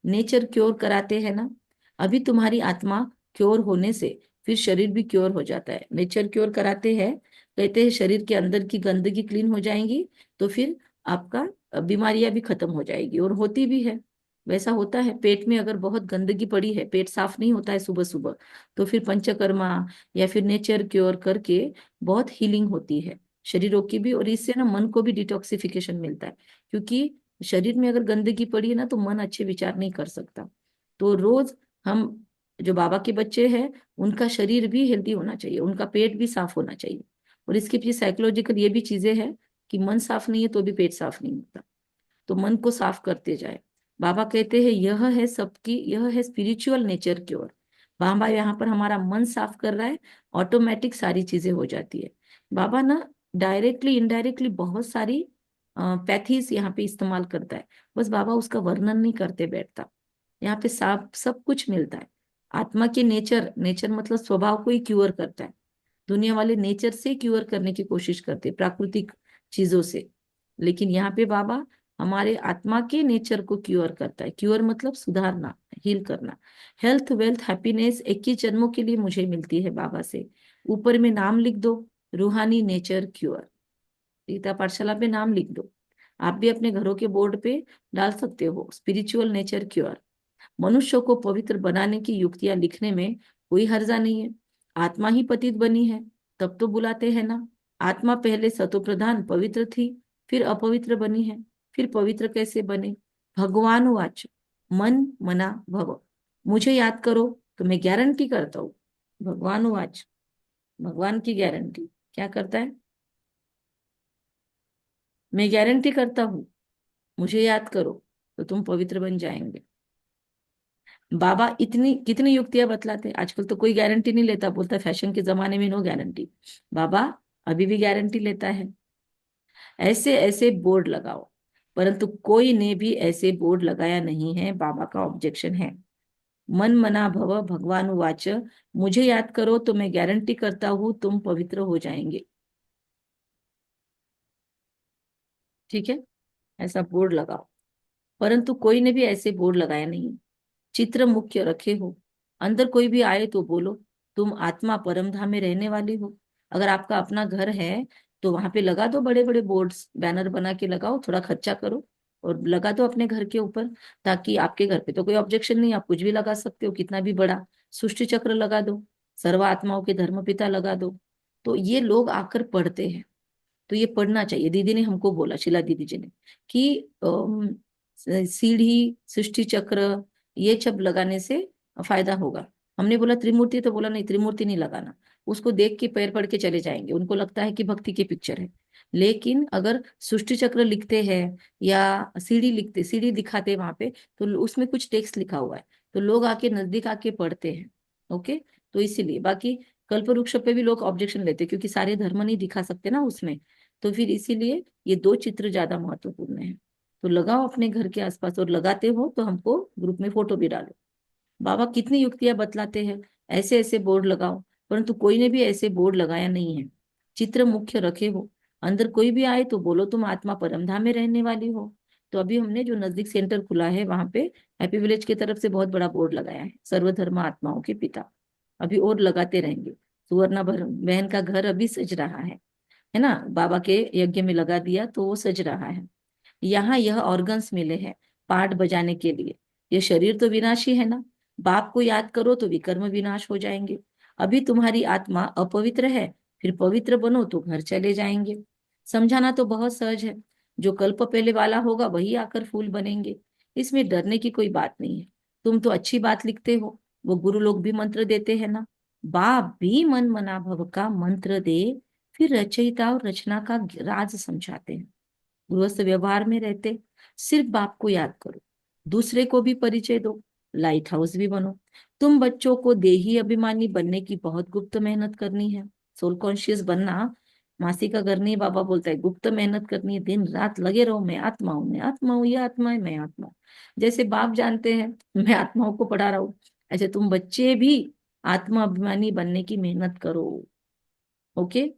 S2: नेचर क्योर कराते हैं ना, अभी तुम्हारी आत्मा क्योर होने से फिर शरीर भी क्योर हो जाता है। नेचर क्योर कराते हैं, कहते हैं शरीर के अंदर की गंदगी क्लीन हो जाएंगी, तो फिर आपका बीमारियां भी खत्म हो जाएगी, और होती भी है। वैसा होता है, पेट में अगर बहुत गंदगी पड़ी है, पेट साफ नहीं होता है सुबह सुबह, तो फिर पंचकर्मा या फिर नेचर क्योर करके बहुत हीलिंग होती है शरीरों की भी, और इससे ना मन को भी डिटॉक्सिफिकेशन मिलता है। क्योंकि शरीर में अगर गंदगी पड़ी है ना, तो मन अच्छे विचार नहीं कर सकता। तो रोज हम जो बाबा के बच्चे हैं, उनका शरीर भी हेल्दी होना चाहिए, उनका पेट भी साफ होना चाहिए। और इसके पीछे साइकोलॉजिकल ये भी चीजें हैं कि मन साफ नहीं है तो भी पेट साफ नहीं होता, तो मन को साफ करते जाए। बाबा कहते हैं यह है सबकी, यह है स्पिरिचुअल नेचर की ओर। बाबा यहाँ पर हमारा मन साफ कर रहा है, ऑटोमेटिक सारी चीजें हो जाती है। बाबा ना डायरेक्टली इनडायरेक्टली बहुत सारी पैथीज यहाँ पे इस्तेमाल करता है, बस बाबा उसका वर्णन नहीं करते बैठता। यहाँ पे सब कुछ मिलता है। आत्मा के नेचर, नेचर मतलब स्वभाव को ही क्यूर करता है। दुनिया वाले नेचर से क्यूर करने की कोशिश करते हैं, प्राकृतिक चीजों से, लेकिन यहाँ पे बाबा हमारे आत्मा के नेचर को क्यूर करता है। क्यूर मतलब सुधारना, हील करना। हेल्थ, वेल्थ, हैप्पीनेस 21 जन्मों के लिए मुझे मिलती है बाबा से। ऊपर में नाम लिख दो, रूहानी नेचर क्यूर। गीता पाठशाला पे नाम लिख दो। आप भी अपने घरों के बोर्ड पे डाल सकते हो, स्पिरिचुअल नेचर क्यूर। मनुष्य को पवित्र बनाने की युक्तियां लिखने में कोई हर्जा नहीं है। आत्मा ही पतित बनी है, तब तो बुलाते हैं ना। आत्मा पहले सतो प्रधान पवित्र थी, फिर अपवित्र बनी है, फिर पवित्र कैसे बने? भगवान वाच मन मना भव, मुझे याद करो तो मैं गारंटी करता हूँ। भगवान वाच, भगवान की गारंटी क्या करता है? मैं गारंटी करता हूँ, मुझे याद करो तो तुम पवित्र बन जाएंगे। बाबा इतनी कितनी युक्तियां बतलाते हैं। आजकल तो कोई गारंटी नहीं लेता, बोलता फैशन के जमाने में नो गारंटी। बाबा अभी भी गारंटी लेता है। ऐसे ऐसे बोर्ड लगाओ, परंतु कोई ने भी ऐसे बोर्ड लगाया नहीं है। बाबा का ऑब्जेक्शन है। मन मना भव भगवान वाच, मुझे याद करो तो मैं गारंटी करता हूं तुम पवित्र हो जाएंगे। ठीक है, ऐसा बोर्ड लगाओ, परंतु कोई ने भी ऐसे बोर्ड लगाया नहीं है। चित्र मुख्य रखे हो, अंदर कोई भी आए तो बोलो तुम आत्मा परम धाम में रहने वाली हो। अगर आपका अपना घर है तो वहां पे लगा दो बड़े बड़े बोर्ड्स, बैनर बना के लगाओ, थोड़ा खर्चा करो और लगा दो अपने घर के ऊपर, ताकि आपके घर पे तो कोई ऑब्जेक्शन नहीं, आप कुछ भी लगा सकते हो, कितना भी बड़ा। सृष्टि चक्र लगा दो, सर्व आत्माओं के धर्म पिता लगा दो, तो ये लोग आकर पढ़ते हैं। तो ये पढ़ना चाहिए। दीदी ने हमको बोला, शीला दीदी जी ने, कि सीढ़ी, सृष्टि चक्र, ये सब लगाने से फायदा होगा। हमने बोला त्रिमूर्ति, तो बोला नहीं त्रिमूर्ति नहीं लगाना, उसको देख के पैर पड़ के चले जाएंगे, उनको लगता है कि भक्ति की पिक्चर है। लेकिन अगर सृष्टि चक्र लिखते हैं या सीढ़ी लिखते, सीढ़ी दिखाते वहां पे, तो उसमें कुछ टेक्स्ट लिखा हुआ है, तो लोग आके नजदीक आके पढ़ते हैं। ओके, तो इसीलिए बाकी कल्प वृक्ष पे भी लोग ऑब्जेक्शन लेते हैं, क्योंकि सारे धर्म नहीं दिखा सकते ना उसमें, तो फिर इसीलिए ये दो चित्र ज्यादा महत्वपूर्ण है। तो लगाओ अपने घर के आसपास, और लगाते हो तो हमको ग्रुप में फोटो भी डालो। बाबा कितनी युक्तियां बतलाते हैं, ऐसे ऐसे बोर्ड लगाओ, परंतु कोई ने भी ऐसे बोर्ड लगाया नहीं है। चित्र मुख्य रखे हो, अंदर कोई भी आए तो बोलो तुम आत्मा परमधाम में रहने वाली हो। तो अभी हमने जो नजदीक सेंटर खुला है वहां पे हैप्पी विलेज की तरफ से बहुत बड़ा बोर्ड लगाया है, सर्वधर्म आत्माओं के पिता। अभी और लगाते रहेंगे। सुवर्णा बहन का घर अभी सज रहा है ना, बाबा के यज्ञ में लगा दिया तो वो सज रहा है। यहाँ यह ऑर्गन्स मिले हैं पार्ट बजाने के लिए। ये शरीर तो विनाशी है ना, बाप को याद करो तो विकर्म विनाश हो जाएंगे। अभी तुम्हारी आत्मा अपवित्र है, फिर पवित्र बनो तो घर चले जाएंगे। समझाना तो बहुत सहज है, जो कल्प पहले वाला होगा वही आकर फूल बनेंगे। इसमें डरने की कोई बात नहीं है। तुम तो अच्छी बात लिखते हो, वो गुरु लोग भी मंत्र देते हैं ना। बाप भी मन मना भव का मंत्र दे, फिर रचयिता और रचना का राज समझाते हैं। गृहस्थ व्यवहार में रहते सिर्फ बाप को याद करो, दूसरे को भी परिचय दो, लाइट हाउस भी बनो। तुम बच्चों को देही अभिमानी बनने की बहुत गुप्त मेहनत करनी है। सोल कॉन्शियस बनना मासी का घर नहीं, बाबा बोलता है गुप्त मेहनत करनी है। दिन रात लगे रहो, मैं आत्मा हूँ, मैं आत्मा हूँ, ये आत्मा है, मैं आत्मा हूँ। जैसे बाप जानते हैं मैं आत्माओं को पढ़ा रहा हूँ, ऐसे तुम बच्चे भी आत्मा अभिमानी बनने की मेहनत करो। ओके,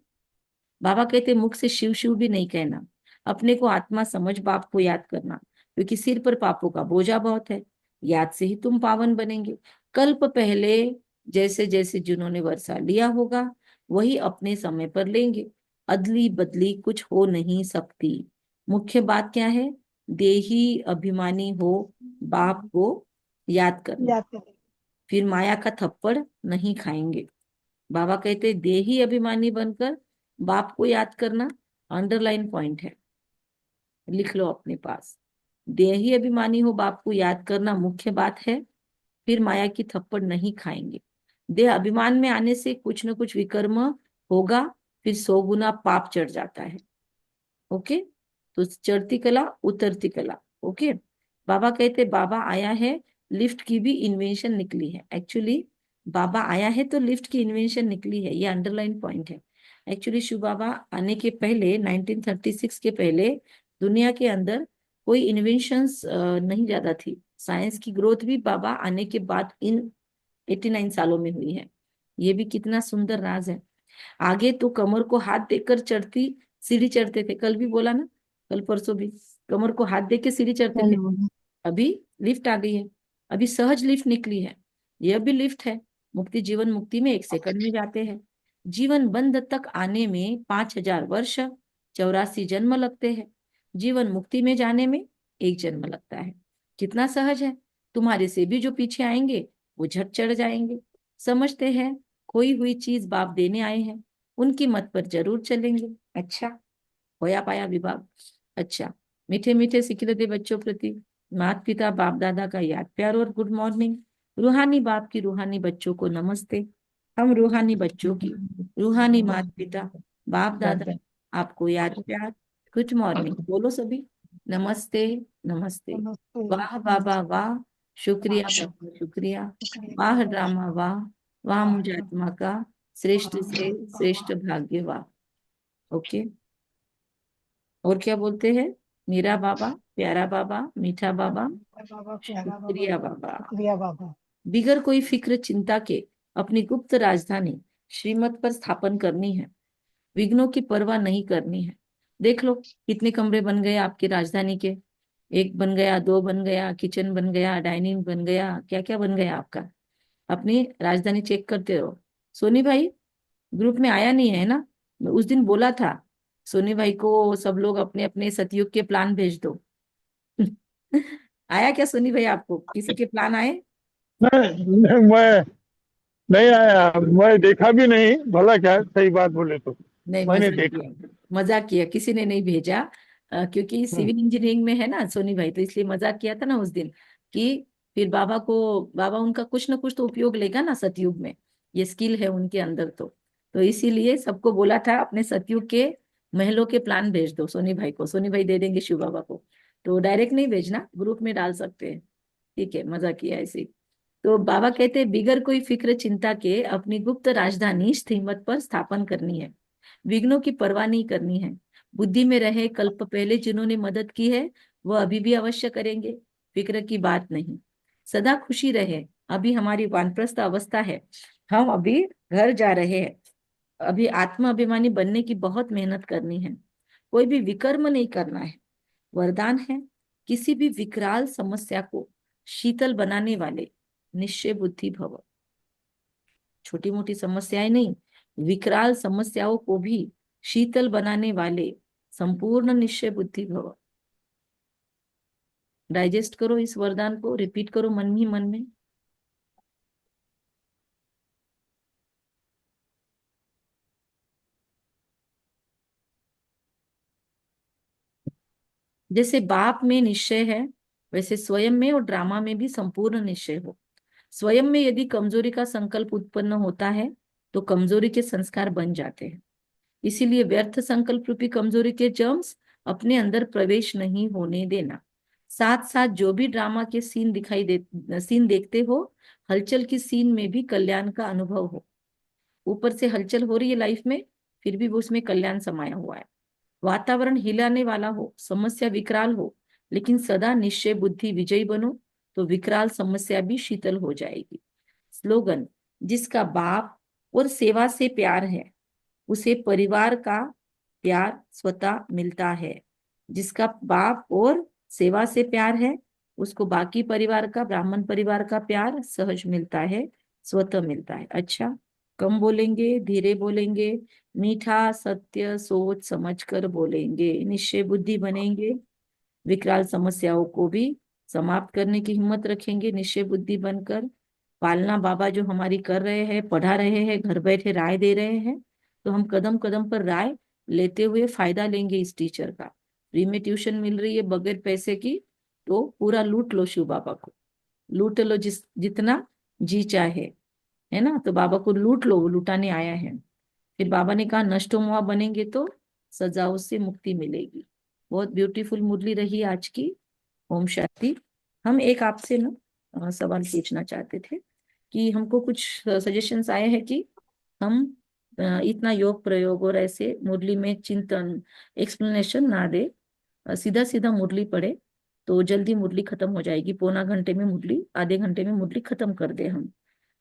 S2: बाबा कहते मुख से शिव शिव भी नहीं कहना, अपने को आत्मा समझ बाप को याद करना, क्योंकि सिर पर पापों का बोझा बहुत है। याद से ही तुम पावन बनेंगे। कल्प पहले जैसे जैसे जिन्होंने वर्षा लिया होगा वही अपने समय पर लेंगे। अदली बदली कुछ हो नहीं सकती। मुख्य बात क्या है? देही अभिमानी हो, बाप को याद करना,
S4: याद करें।
S2: फिर माया का थप्पड़ नहीं खाएंगे। बाबा कहते देही अभिमानी बनकर बाप को याद करना अंडरलाइन पॉइंट है, लिख लो अपने पास। देही अभिमानी हो, बाप को याद करना मुख्य बात है, फिर माया की थप्पड़ नहीं खाएंगे। देह अभिमान में आने से कुछ न कुछ विकर्म होगा, फिर 100 गुना पाप चढ़ जाता है। ओके, तो चढ़ती कला उतरती कला। ओके, बाबा कहते बाबा आया है, लिफ्ट की भी इन्वेंशन निकली है। एक्चुअली बाबा आया है तो लिफ्ट की इन्वेंशन निकली है, ये अंडरलाइन पॉइंट है। एक्चुअली शिव बाबा आने के पहले 1936 के पहले दुनिया के अंदर कोई इन्वेंशंस नहीं ज्यादा थी। साइंस की ग्रोथ भी बाबा आने के बाद इन 89 सालों में हुई है। ये भी कितना सुंदर राज है। आगे तो कमर को हाथ देकर चढ़ती सीढ़ी चढ़ते थे, कल भी बोला ना, कल परसों भी, कमर को हाथ दे के सीढ़ी चढ़ते थे। अभी लिफ्ट आ गई है, अभी सहज लिफ्ट निकली है। यह भी लिफ्ट है। मुक्ति जीवन मुक्ति में 1 सेकंड में जाते हैं। जीवन बंध तक आने में 5000 वर्ष, 84 जन्म लगते हैं। जीवन मुक्ति में जाने में 1 जन्म लगता है। कितना सहज है। तुम्हारे से भी जो पीछे आएंगे वो झट चढ़ जाएंगे। समझते हैं खोई हुई चीज बाप देने आए हैं, उनकी मत पर जरूर चलेंगे। अच्छा, होया पाया विभाग। अच्छा, मीठे मीठे सिखलते बच्चों प्रति माता पिता बाप दादा का याद प्यार और गुड मॉर्निंग। रूहानी बाप की रूहानी बच्चों को नमस्ते। हम रूहानी बच्चों की रूहानी माता पिता बाप दादा आपको याद प्यार गुड मॉर्निंग बोलो सभी। नमस्ते नमस्ते।
S4: नमस्ते।
S2: वाह बाबा वाह, शुक्रिया बाबा शुक्रिया। वाह ड्रामा वाह, वाह मुझे आत्मा का श्रेष्ठ से श्रेष्ठ भाग्य वाह। ओके, और क्या बोलते हैं? मीरा बाबा, प्यारा बाबा, मीठा बाबा,
S4: बाबा प्यारा बाबा,
S2: शुक्रिया बाबा।
S4: शुक्रिया बाबा।
S2: बिगर कोई फिक्र चिंता के अपनी गुप्त राजधानी श्रीमत पर स्थापन करनी है। विघ्नों की परवाह नहीं करनी है। देख लो कितने कमरे बन गए आपकी राजधानी के। 1 बन गया, 2 बन गया, किचन बन गया, डाइनिंग बन गया, क्या क्या बन गया आपका। अपनी राजधानी चेक करते रहो। सोनी भाई ग्रुप में आया नहीं है ना? मैं उस दिन बोला था सोनी भाई को सब लोग अपने अपने सतयुग के प्लान भेज दो। आया क्या सोनी भाई? आपको किसी के प्लान आए?
S8: नहीं, मैं नहीं आया, मैं देखा भी नहीं। भला क्या, सही बात बोले तो
S2: नहीं,
S8: मैंने
S2: मजाक
S8: देखा।
S2: किया, मजाक किया, किसी ने नहीं भेजा। क्योंकि
S8: हम्म,
S2: सिविल इंजीनियरिंग में है ना सोनी भाई, तो इसलिए मजाक किया था ना उस दिन कि फिर बाबा को, बाबा उनका कुछ ना कुछ तो उपयोग लेगा ना सतयुग में। ये स्किल है उनके अंदर तो इसीलिए सबको बोला था अपने सतयुग के महलों के प्लान भेज दो सोनी भाई को। सोनी भाई दे देंगे शिव बाबा को। तो डायरेक्ट नहीं भेजना, ग्रुप में डाल सकते हैं। ठीक है, मजा किया ऐसे ही। तो बाबा कहते हैं बिगर कोई फिक्र चिंता के अपनी गुप्त राजधानी श्रीमत पर स्थापन करनी है। विघ्नों की परवाह नहीं करनी है। बुद्धि में रहे कल्प पहले जिन्होंने मदद की है वह अभी भी अवश्य करेंगे। फिक्र की बात नहीं। सदा खुशी रहे। अभी हमारी वानप्रस्थ अवस्था है, हम अभी घर जा रहे हैं। अभी आत्मा अभिमानी बनने की बहुत मेहनत करनी है। कोई भी विकर्म नहीं करना है। वरदान है किसी भी विकराल समस्या को शीतल बनाने वाले निश्चय बुद्धि भव। छोटी मोटी समस्याएं नहीं, विकराल समस्याओं को भी शीतल बनाने वाले संपूर्ण निश्चय बुद्धि भव। डाइजेस्ट करो इस वरदान को, रिपीट करो मन ही मन में। जैसे बाप में निश्चय है वैसे स्वयं में और ड्रामा में भी संपूर्ण निश्चय हो। स्वयं में यदि कमजोरी का संकल्प उत्पन्न होता है तो कमजोरी के संस्कार बन जाते हैं। इसीलिए व्यर्थ संकल्प रूपी कमजोरी के जर्म्स अपने अंदर प्रवेश नहीं होने देना। साथ साथ जो भी ड्रामा के सीन देखते हो, हलचल की सीन में भी कल्याण का अनुभव हो। ऊपर से हलचल हो रही है लाइफ में, फिर भी वो उसमें कल्याण समाया हुआ है। वातावरण हिलाने वाला हो, समस्या विकराल हो, लेकिन सदा निश्चय बुद्धि विजयी बनो तो विकराल समस्या भी शीतल हो जाएगी। स्लोगन, जिसका बाप और सेवा से प्यार है उसे परिवार का प्यार स्वतः मिलता है। जिसका बाप और सेवा से प्यार है उसको बाकी परिवार का, ब्राह्मण परिवार का प्यार सहज मिलता है, स्वतः मिलता है। अच्छा, कम बोलेंगे, धीरे बोलेंगे, मीठा सत्य सोच समझ कर बोलेंगे, निश्चय बुद्धि बनेंगे, विकराल समस्याओं को भी समाप्त करने की हिम्मत रखेंगे निश्चय बुद्धि बनकर। पालना बाबा जो हमारी कर रहे हैं, पढ़ा रहे हैं, घर बैठे राय दे रहे हैं, तो हम कदम कदम पर राय लेते हुए फायदा लेंगे इस टीचर का। फ्री में ट्यूशन मिल रही है बगैर पैसे की, तो पूरा लूट लो शिव बाबा को। लूट लो जितना जी चाहे, है ना? तो बाबा को लूट लो, वो लुटाने आया है। फिर बाबा ने कहा नष्टो मोहा बनेंगे तो सजाओं से मुक्ति मिलेगी। बहुत ब्यूटीफुल मुरली रही आज की। ओम शांति। हम एक आपसे ना सवाल पूछना चाहते थे कि हमको कुछ सजेशंस आए हैं कि हम इतना योग प्रयोग और ऐसे मुरली में चिंतन एक्सप्लेनेशन ना दे, सीधा सीधा मुरली पढ़े तो जल्दी मुरली खत्म हो जाएगी। पौना घंटे में मुरली, आधे घंटे में मुरली खत्म कर दे हम।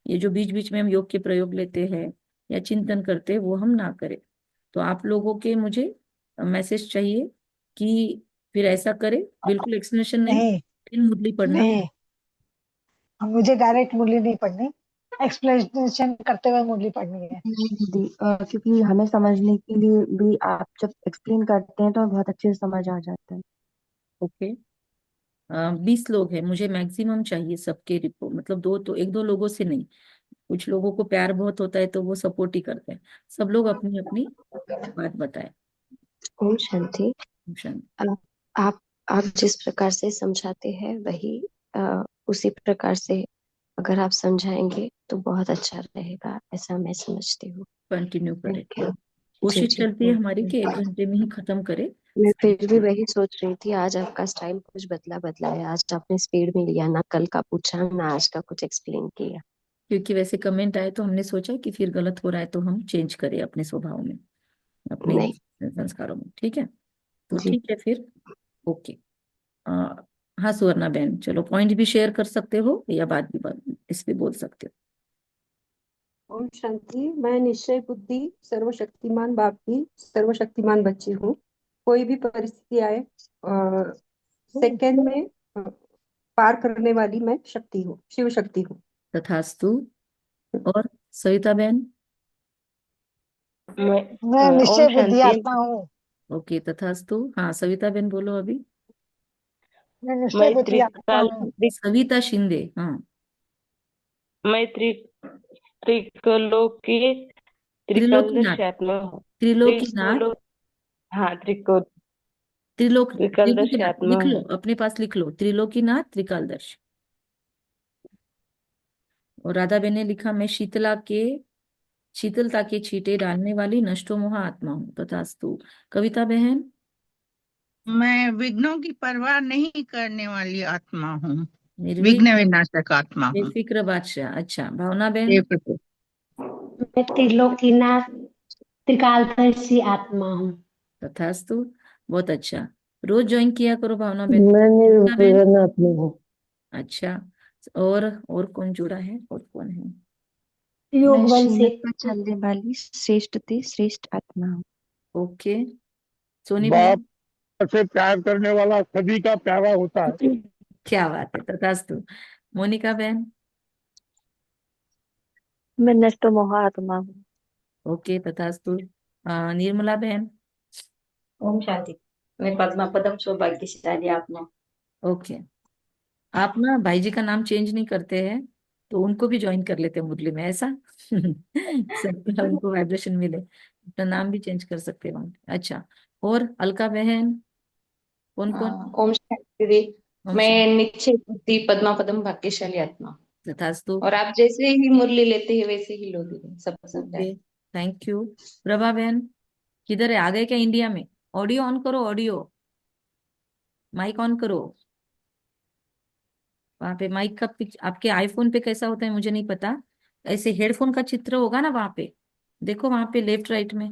S2: ये जो बीच बीच में हम योग के प्रयोग लेते हैं या चिंतन करते हैं वो हम ना करें। तो आप लोगों के मुझे मैसेज चाहिए कि फिर ऐसा करें, बिल्कुल एक्सप्लेनेशन नहीं,
S4: नहीं
S2: फिर मुरली पढ़ना।
S4: नहीं, मुझे डायरेक्ट मुरली नहीं पढ़नी, एक्सप्लेनेशन करते हुए मुरली पढ़नी है।
S6: नहीं दीदी, क्योंकि हमें समझने के लिए भी आप जब एक्सप्लेन करते हैं तो बहुत अच्छे से समझ आ जाता है।
S2: ओके। 20 लोग हैं, मुझे मैक्सिमम चाहिए सबके रिपोर्ट, मतलब दो तो, एक दो लोगों से नहीं। कुछ लोगों को प्यार बहुत होता है तो वो सपोर्ट ही करते हैं। सब लोग अपनी अपनी बात बताएं।
S9: ओम शांति।
S2: शांति।
S9: अ, आप आप जिस प्रकार से समझाते हैं वही उसी प्रकार से अगर आप समझाएंगे तो बहुत अच्छा रहेगा, ऐसा मैं समझती हूँ।
S2: कंटिन्यू करें।
S9: Thank you. जी
S2: कोशिश
S9: जी।
S2: चलती है हमारी कि 1 घंटे में ही खत्म करें।
S9: मैं फिर भी वही सोच रही थी, आज आपका स्टाइल कुछ बदला बदला है, आज आपने स्पीड में लिया, ना कल का पूछा ना आज का कुछ एक्सप्लेन किया।
S2: क्योंकि वैसे कमेंट आए तो हमने सोचा कि फिर गलत हो रहा है तो हम चेंज करें अपने स्वभाव में, अपने
S9: नहीं।
S2: संस्कारों में। ठीक है, तो
S9: जी।
S2: ठीक है फिर। ओके। हाँ सुवर्णा बहन, चलो पॉइंट भी शेयर कर सकते हो या बात इस पे बोल सकते
S3: ओम शांति। मैं निश्चय बुद्धि सर्वशक्तिमान बाप की सर्वशक्तिमान बच्ची हूँ। कोई भी परिस्थिति आए सेकंड में पार करने वाली मैं शक्ति हूँ, शिव शक्ति हूँ।
S2: हो। तथास्तु। और सविता बहन।
S4: मैं
S7: ओम
S4: निश्चय बुद्धि
S7: शांति।
S4: आत्मा हूँ।
S2: ओके तथास्तु। हाँ सविता बहन बोलो अभी।
S4: मैं निश्चय
S7: मैं
S4: बुद्धि आत्मा
S7: त्रिकाल
S4: हूँ।
S2: सविता शिंदे। हाँ
S7: मैं त्रिलोकी
S2: त्रिलोकीनाथ।
S7: त्रिकलदर्शी आत्मा हूँ।
S2: त्रिलोकीनाथ।
S7: त्रिलोक हाँ त्रिकलदर्शी
S2: त्रिलोकीनाथ
S7: आत्मा
S2: लिख लो,
S7: हूँ।
S2: अपने पास लिख लो, त्रिलोकीनाथ त्रिकालदर्श। और राधा बहन ने लिखा, मैं शीतलता के छींटे डालने वाली नष्टो मोह आत्मा हूँ। तथास्तु। कविता बहन।
S5: मैं विघ्नों की परवाह नहीं करने वाली आत्मा हूँ,
S2: निर्विघ्न
S5: विघ्न विनाशक आत्मा हूँ।
S2: बेफिक्र बादशाह। अच्छा भावना
S5: ये
S2: बहन।
S5: पता।
S10: मैं त्रिलोकीनाथ त्रिकालदर्शी आत्मा हूँ।
S2: तथास्तु। बहुत अच्छा, रोज ज्वाइन किया करो भावना बहन।
S11: मैं
S2: कविता बहन।
S11: निर्विघ्न आत्मा हूँ।
S2: अच्छा। और कौन जुड़ा है, और कौन है?
S6: मैं
S10: योग बल से
S6: श्रीमत पर चलने वाली श्रेष्ठ आत्मा हूँ।
S2: ओके। सोनी
S8: बाप
S2: बहन।
S8: से प्यार करने वाला सभी का प्यारा होता है।
S2: क्या बात है, तथास्तु। मोनिका बहन।
S6: मैं नष्ट मोह आत्मा हूँ।
S2: ओके तथास्तु। निर्मला बहन।
S12: ओम शांति। मैं पद्मा पदम सौभाग्यशाली आत्मा।
S2: ओके। आप ना भाई जी का नाम चेंज नहीं करते हैं तो उनको भी ज्वाइन कर लेते हैं मुरली में, ऐसा सबका उनको वाइब्रेशन मिले, अपना नाम भी चेंज कर सकते हैं। अच्छा। और अलका बहन। कौन कौन?
S12: ओम शांति दीदी।
S2: ओम
S12: मैं
S2: शांति।
S12: निश्चय बुद्धि पद्मा पदम भाग्यशाली आत्मा।
S2: तथास्तु।
S12: और आप जैसे ही मुरली लेते हैं वैसे ही लो दीदी, सब पसंद है।
S2: Okay thank you. प्रभा बहन किधर है, आ गए क्या इंडिया में? ऑडियो ऑन करो, ऑडियो माइक ऑन करो। वहां पे माइक का आपके आईफोन पे कैसा होता है मुझे नहीं पता, ऐसे हेडफोन का चित्र होगा ना वहां पे, देखो वहां पे लेफ्ट राइट में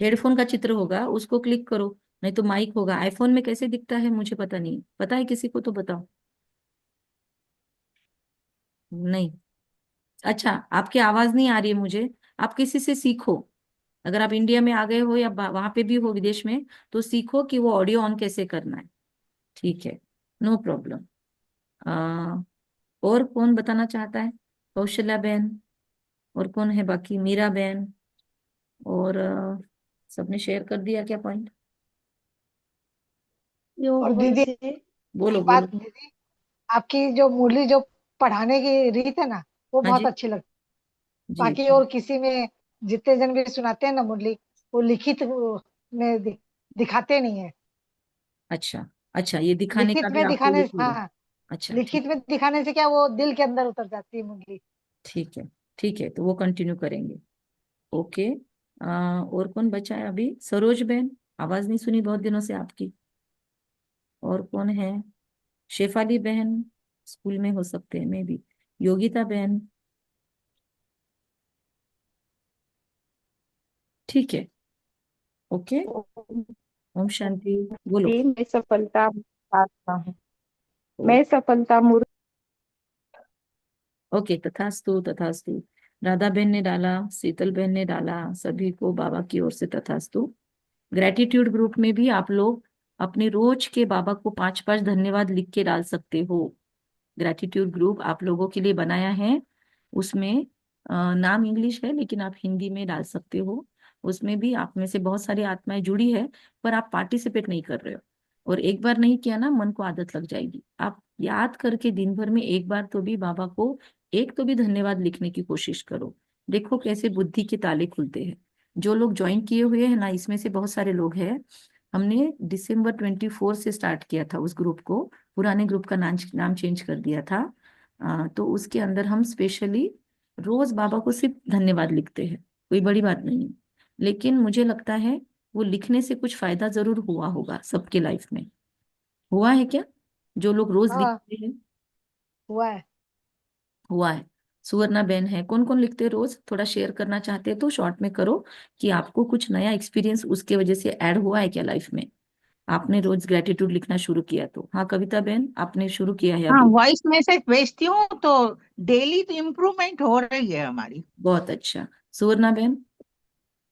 S2: हेडफोन का चित्र होगा, उसको क्लिक करो। नहीं तो माइक होगा। आईफोन में कैसे दिखता है मुझे पता नहीं, पता है किसी को तो बताओ। नहीं। अच्छा, आपकी आवाज नहीं आ रही है मुझे। आप किसी से सीखो, अगर आप इंडिया में आ गए हो या वहां पे भी हो विदेश में, तो सीखो कि वो ऑडियो ऑन कैसे करना है। ठीक है, नो प्रॉब्लम। और कौन बताना चाहता है? कौशल्या बहन। और कौन है बाकी? मीरा बहन। और सबने शेयर कर दिया क्या पॉइंट?
S4: और
S10: योग बल
S4: दीदी
S10: से।
S2: बोलो
S4: एक
S2: बोलो।
S4: बात दीदी, आपकी जो मुरली जो पढ़ाने की रीत है ना, वो
S2: हाँ
S4: बहुत
S2: जी।
S4: अच्छी लगती है।
S2: जी
S4: बाकी
S2: जी।
S4: और किसी में जितने जन भी सुनाते हैं ना मुरली, वो लिखित में दिखाते नहीं है।
S2: अच्छा। अच्छा, ये दिखाने का
S4: लिखित
S2: भी
S4: में
S2: आपको
S4: दिखाने,
S2: रूल है?
S4: हाँ,
S2: अच्छा ठीक।
S4: लिखित में दिखाने से क्या वो दिल के अंदर उतर जाती है मुरली।
S2: ठीक है। ठीक है, तो वो कंटिन्यू करेंगे। ओके। और कौन बचा है अभी? सरोज बहन, आवाज नहीं सुनी बहुत दिनों से आपकी। और कौन है? शेफाली बहन, स्कूल में हो सकते हैं मे बी। योगिता बहन। ठीक है। ओके, ओम शांति। बोलो।
S11: मैं सफलता आत्मा हूँ। मैं सफलता मूर्त।
S2: ओके, तथास्तु तथास्तु। राधा बहन ने डाला, शीतल बहन ने डाला, सभी को बाबा की ओर से तथास्तु। ग्रेटिट्यूड ग्रुप में भी आप लोग अपने रोज के बाबा को 5-5 धन्यवाद लिख के डाल सकते हो। ग्रेटिट्यूड ग्रुप आप लोगों के लिए बनाया है, उसमें नाम इंग्लिश है लेकिन आप हिंदी में डाल सकते हो। उसमें भी आप में से बहुत सारी आत्माएं जुड़ी है, पर आप पार्टिसिपेट नहीं कर रहे हो। और एक बार नहीं किया ना, मन को आदत लग जाएगी। आप याद करके दिन भर में एक बार तो भी बाबा को एक तो भी धन्यवाद लिखने की कोशिश करो। देखो कैसे बुद्धि के ताले खुलते हैं। जो लोग ज्वाइन किए हुए हैं ना, इसमें से बहुत सारे लोग हैं। हमने दिसंबर 24 से स्टार्ट किया था उस ग्रुप को, पुराने ग्रुप का नाम चेंज कर दिया था। तो उसके अंदर हम स्पेशली रोज बाबा को सिर्फ धन्यवाद लिखते हैं, कोई बड़ी बात नहीं है। लेकिन मुझे लगता है वो लिखने से कुछ फायदा जरूर हुआ होगा सबके लाइफ में। हुआ है क्या? जो लोग रोज
S4: हाँ,
S2: लिखते हैं।
S4: हुआ है।
S2: हुआ है। सुवर्णा बेन है, कौन कौन लिखते हैं रोज? थोड़ा शेयर करना चाहते हैं तो शॉर्ट में करो कि आपको कुछ नया एक्सपीरियंस उसके वजह से ऐड हुआ है क्या लाइफ में। आपने रोज ग्रेटिट्यूड लिखना शुरू किया तो। हाँ कविता बेन, आपने शुरू किया है
S5: हाँ,
S2: अभी।
S5: वॉइस मैसेज भेजती हूँ तो डेली तो इम्प्रूवमेंट हो रही है हमारी।
S2: बहुत अच्छा। सुवर्णा बेन।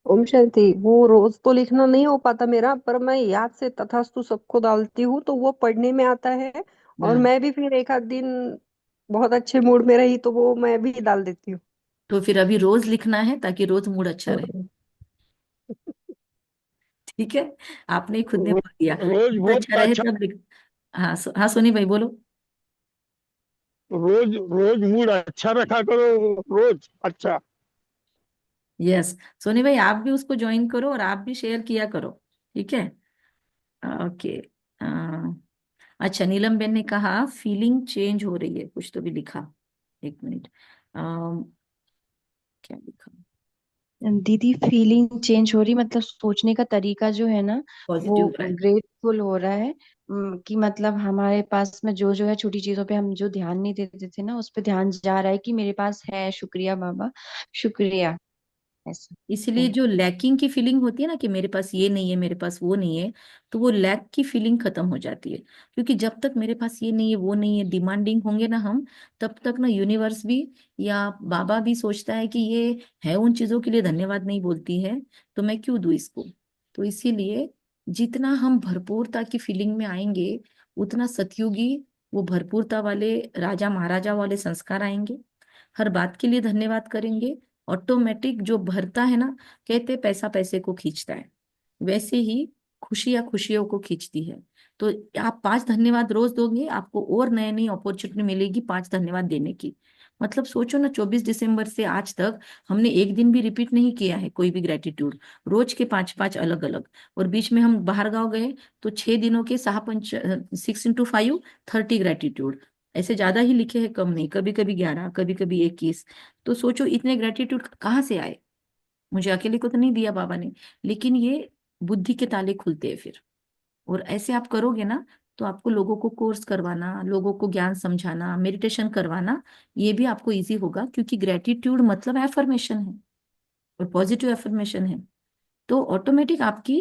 S3: ओम शांति। वो रोज तो लिखना नहीं हो पाता मेरा, पर मैं याद से तथास्तु सबको डालती हूँ तो वो पढ़ने में आता है। और
S2: हाँ,
S3: मैं भी फिर एक आध दिन बहुत अच्छे मूड में रही तो वो मैं भी डाल देती हूँ।
S2: तो फिर अभी रोज लिखना है ताकि रोज मूड अच्छा रहे। ठीक है, आपने ही खुद ने बोल दिया
S8: रोज
S2: मूड
S8: बहुत
S2: अच्छा रहे
S8: अच्छा।
S2: तब लिख। हाँ हाँ सोनी भाई बोलो।
S8: रोज रोज मूड अच्छा रखा करो, रोज अच्छा।
S2: यस, सोनी भाई आप भी उसको ज्वाइन करो और आप भी शेयर किया करो। ठीक है, ओके। अच्छा, नीलम बेन ने कहा फीलिंग चेंज हो रही है, कुछ तो भी लिखा। एक मिनट, क्या लिखा?
S6: दीदी फीलिंग चेंज हो रही मतलब सोचने का तरीका जो है ना, वो
S2: पॉजिटिव है।
S6: ग्रेटफुल हो रहा है। कि मतलब हमारे पास में जो जो है छोटी चीजों पे हम जो ध्यान नहीं देते थे ना, उस पे ध्यान जा रहा है कि मेरे पास है, शुक्रिया बाबा, शुक्रिया। ऐसा।
S2: इसलिए जो लैकिंग की फीलिंग होती है ना कि मेरे पास ये नहीं है, मेरे पास वो नहीं है, तो वो लैक की फीलिंग खत्म हो जाती है। क्योंकि जब तक मेरे पास ये नहीं है वो नहीं है डिमांडिंग होंगे ना हम, तब तक ना यूनिवर्स भी या बाबा भी सोचता है कि ये है उन चीजों के लिए धन्यवाद नहीं बोलती है, तो मैं क्यों दूं इसको। तो इसीलिए जितना हम भरपूरता की फीलिंग में आएंगे, उतना सतयुगी वो भरपूरता वाले राजा महाराजा वाले संस्कार आएंगे। हर बात के लिए धन्यवाद करेंगे। ऑटोमेटिक जो भरता है ना, कहते पैसा पैसे को खींचता है, वैसे ही खुशियां खुशियों को खींचती है। तो आप 5 धन्यवाद रोज दोगे, आपको और नई नई अपॉर्चुनिटी मिलेगी 5 धन्यवाद देने की। मतलब सोचो ना, 24 दिसंबर से आज तक हमने एक दिन भी रिपीट नहीं किया है कोई भी ग्रेटिट्यूड। रोज के 5-5 अलग अलग। और बीच में हम बाहर गांव गए तो 6 दिनों के 6 × 5 30 ग्रेटिट्यूड। ऐसे ज्यादा ही लिखे हैं, कम नहीं। कभी कभी 11, कभी कभी 21। तो सोचो इतने ग्रेटिट्यूड कहाँ से आए। मुझे अकेले को तो नहीं दिया बाबा ने, लेकिन ये बुद्धि के ताले खुलते हैं फिर। और ऐसे आप करोगे ना, तो आपको लोगों को कोर्स करवाना, लोगों को ज्ञान समझाना, मेडिटेशन करवाना, ये भी आपको इजी होगा। क्योंकि ग्रेटिट्यूड मतलब एफर्मेशन है और पॉजिटिव एफर्मेशन है। तो ऑटोमेटिक आपकी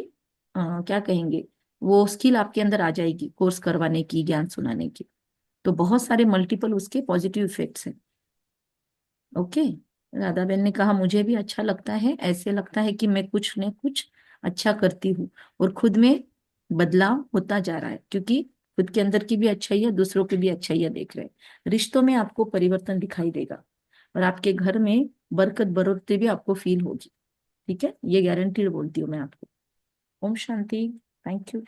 S2: क्या कहेंगे, वो स्किल आपके अंदर आ जाएगी कोर्स करवाने की, ज्ञान सुनाने की। तो बहुत सारे मल्टीपल उसके पॉजिटिव इफेक्ट्स हैं। ओके। राधा बेन ने कहा मुझे भी अच्छा लगता है, ऐसे लगता है कि मैं कुछ न कुछ अच्छा करती हूँ और खुद में बदलाव होता जा रहा है। क्योंकि खुद के अंदर की भी अच्छाइयाँ, दूसरों की भी अच्छाइयाँ देख रहे हैं। रिश्तों में आपको परिवर्तन दिखाई देगा और आपके घर में बरकत बढ़ोतरी भी आपको फील होगी। ठीक है, ये गारंटी बोलती हूँ मैं आपको। ओम शांति। Thank you.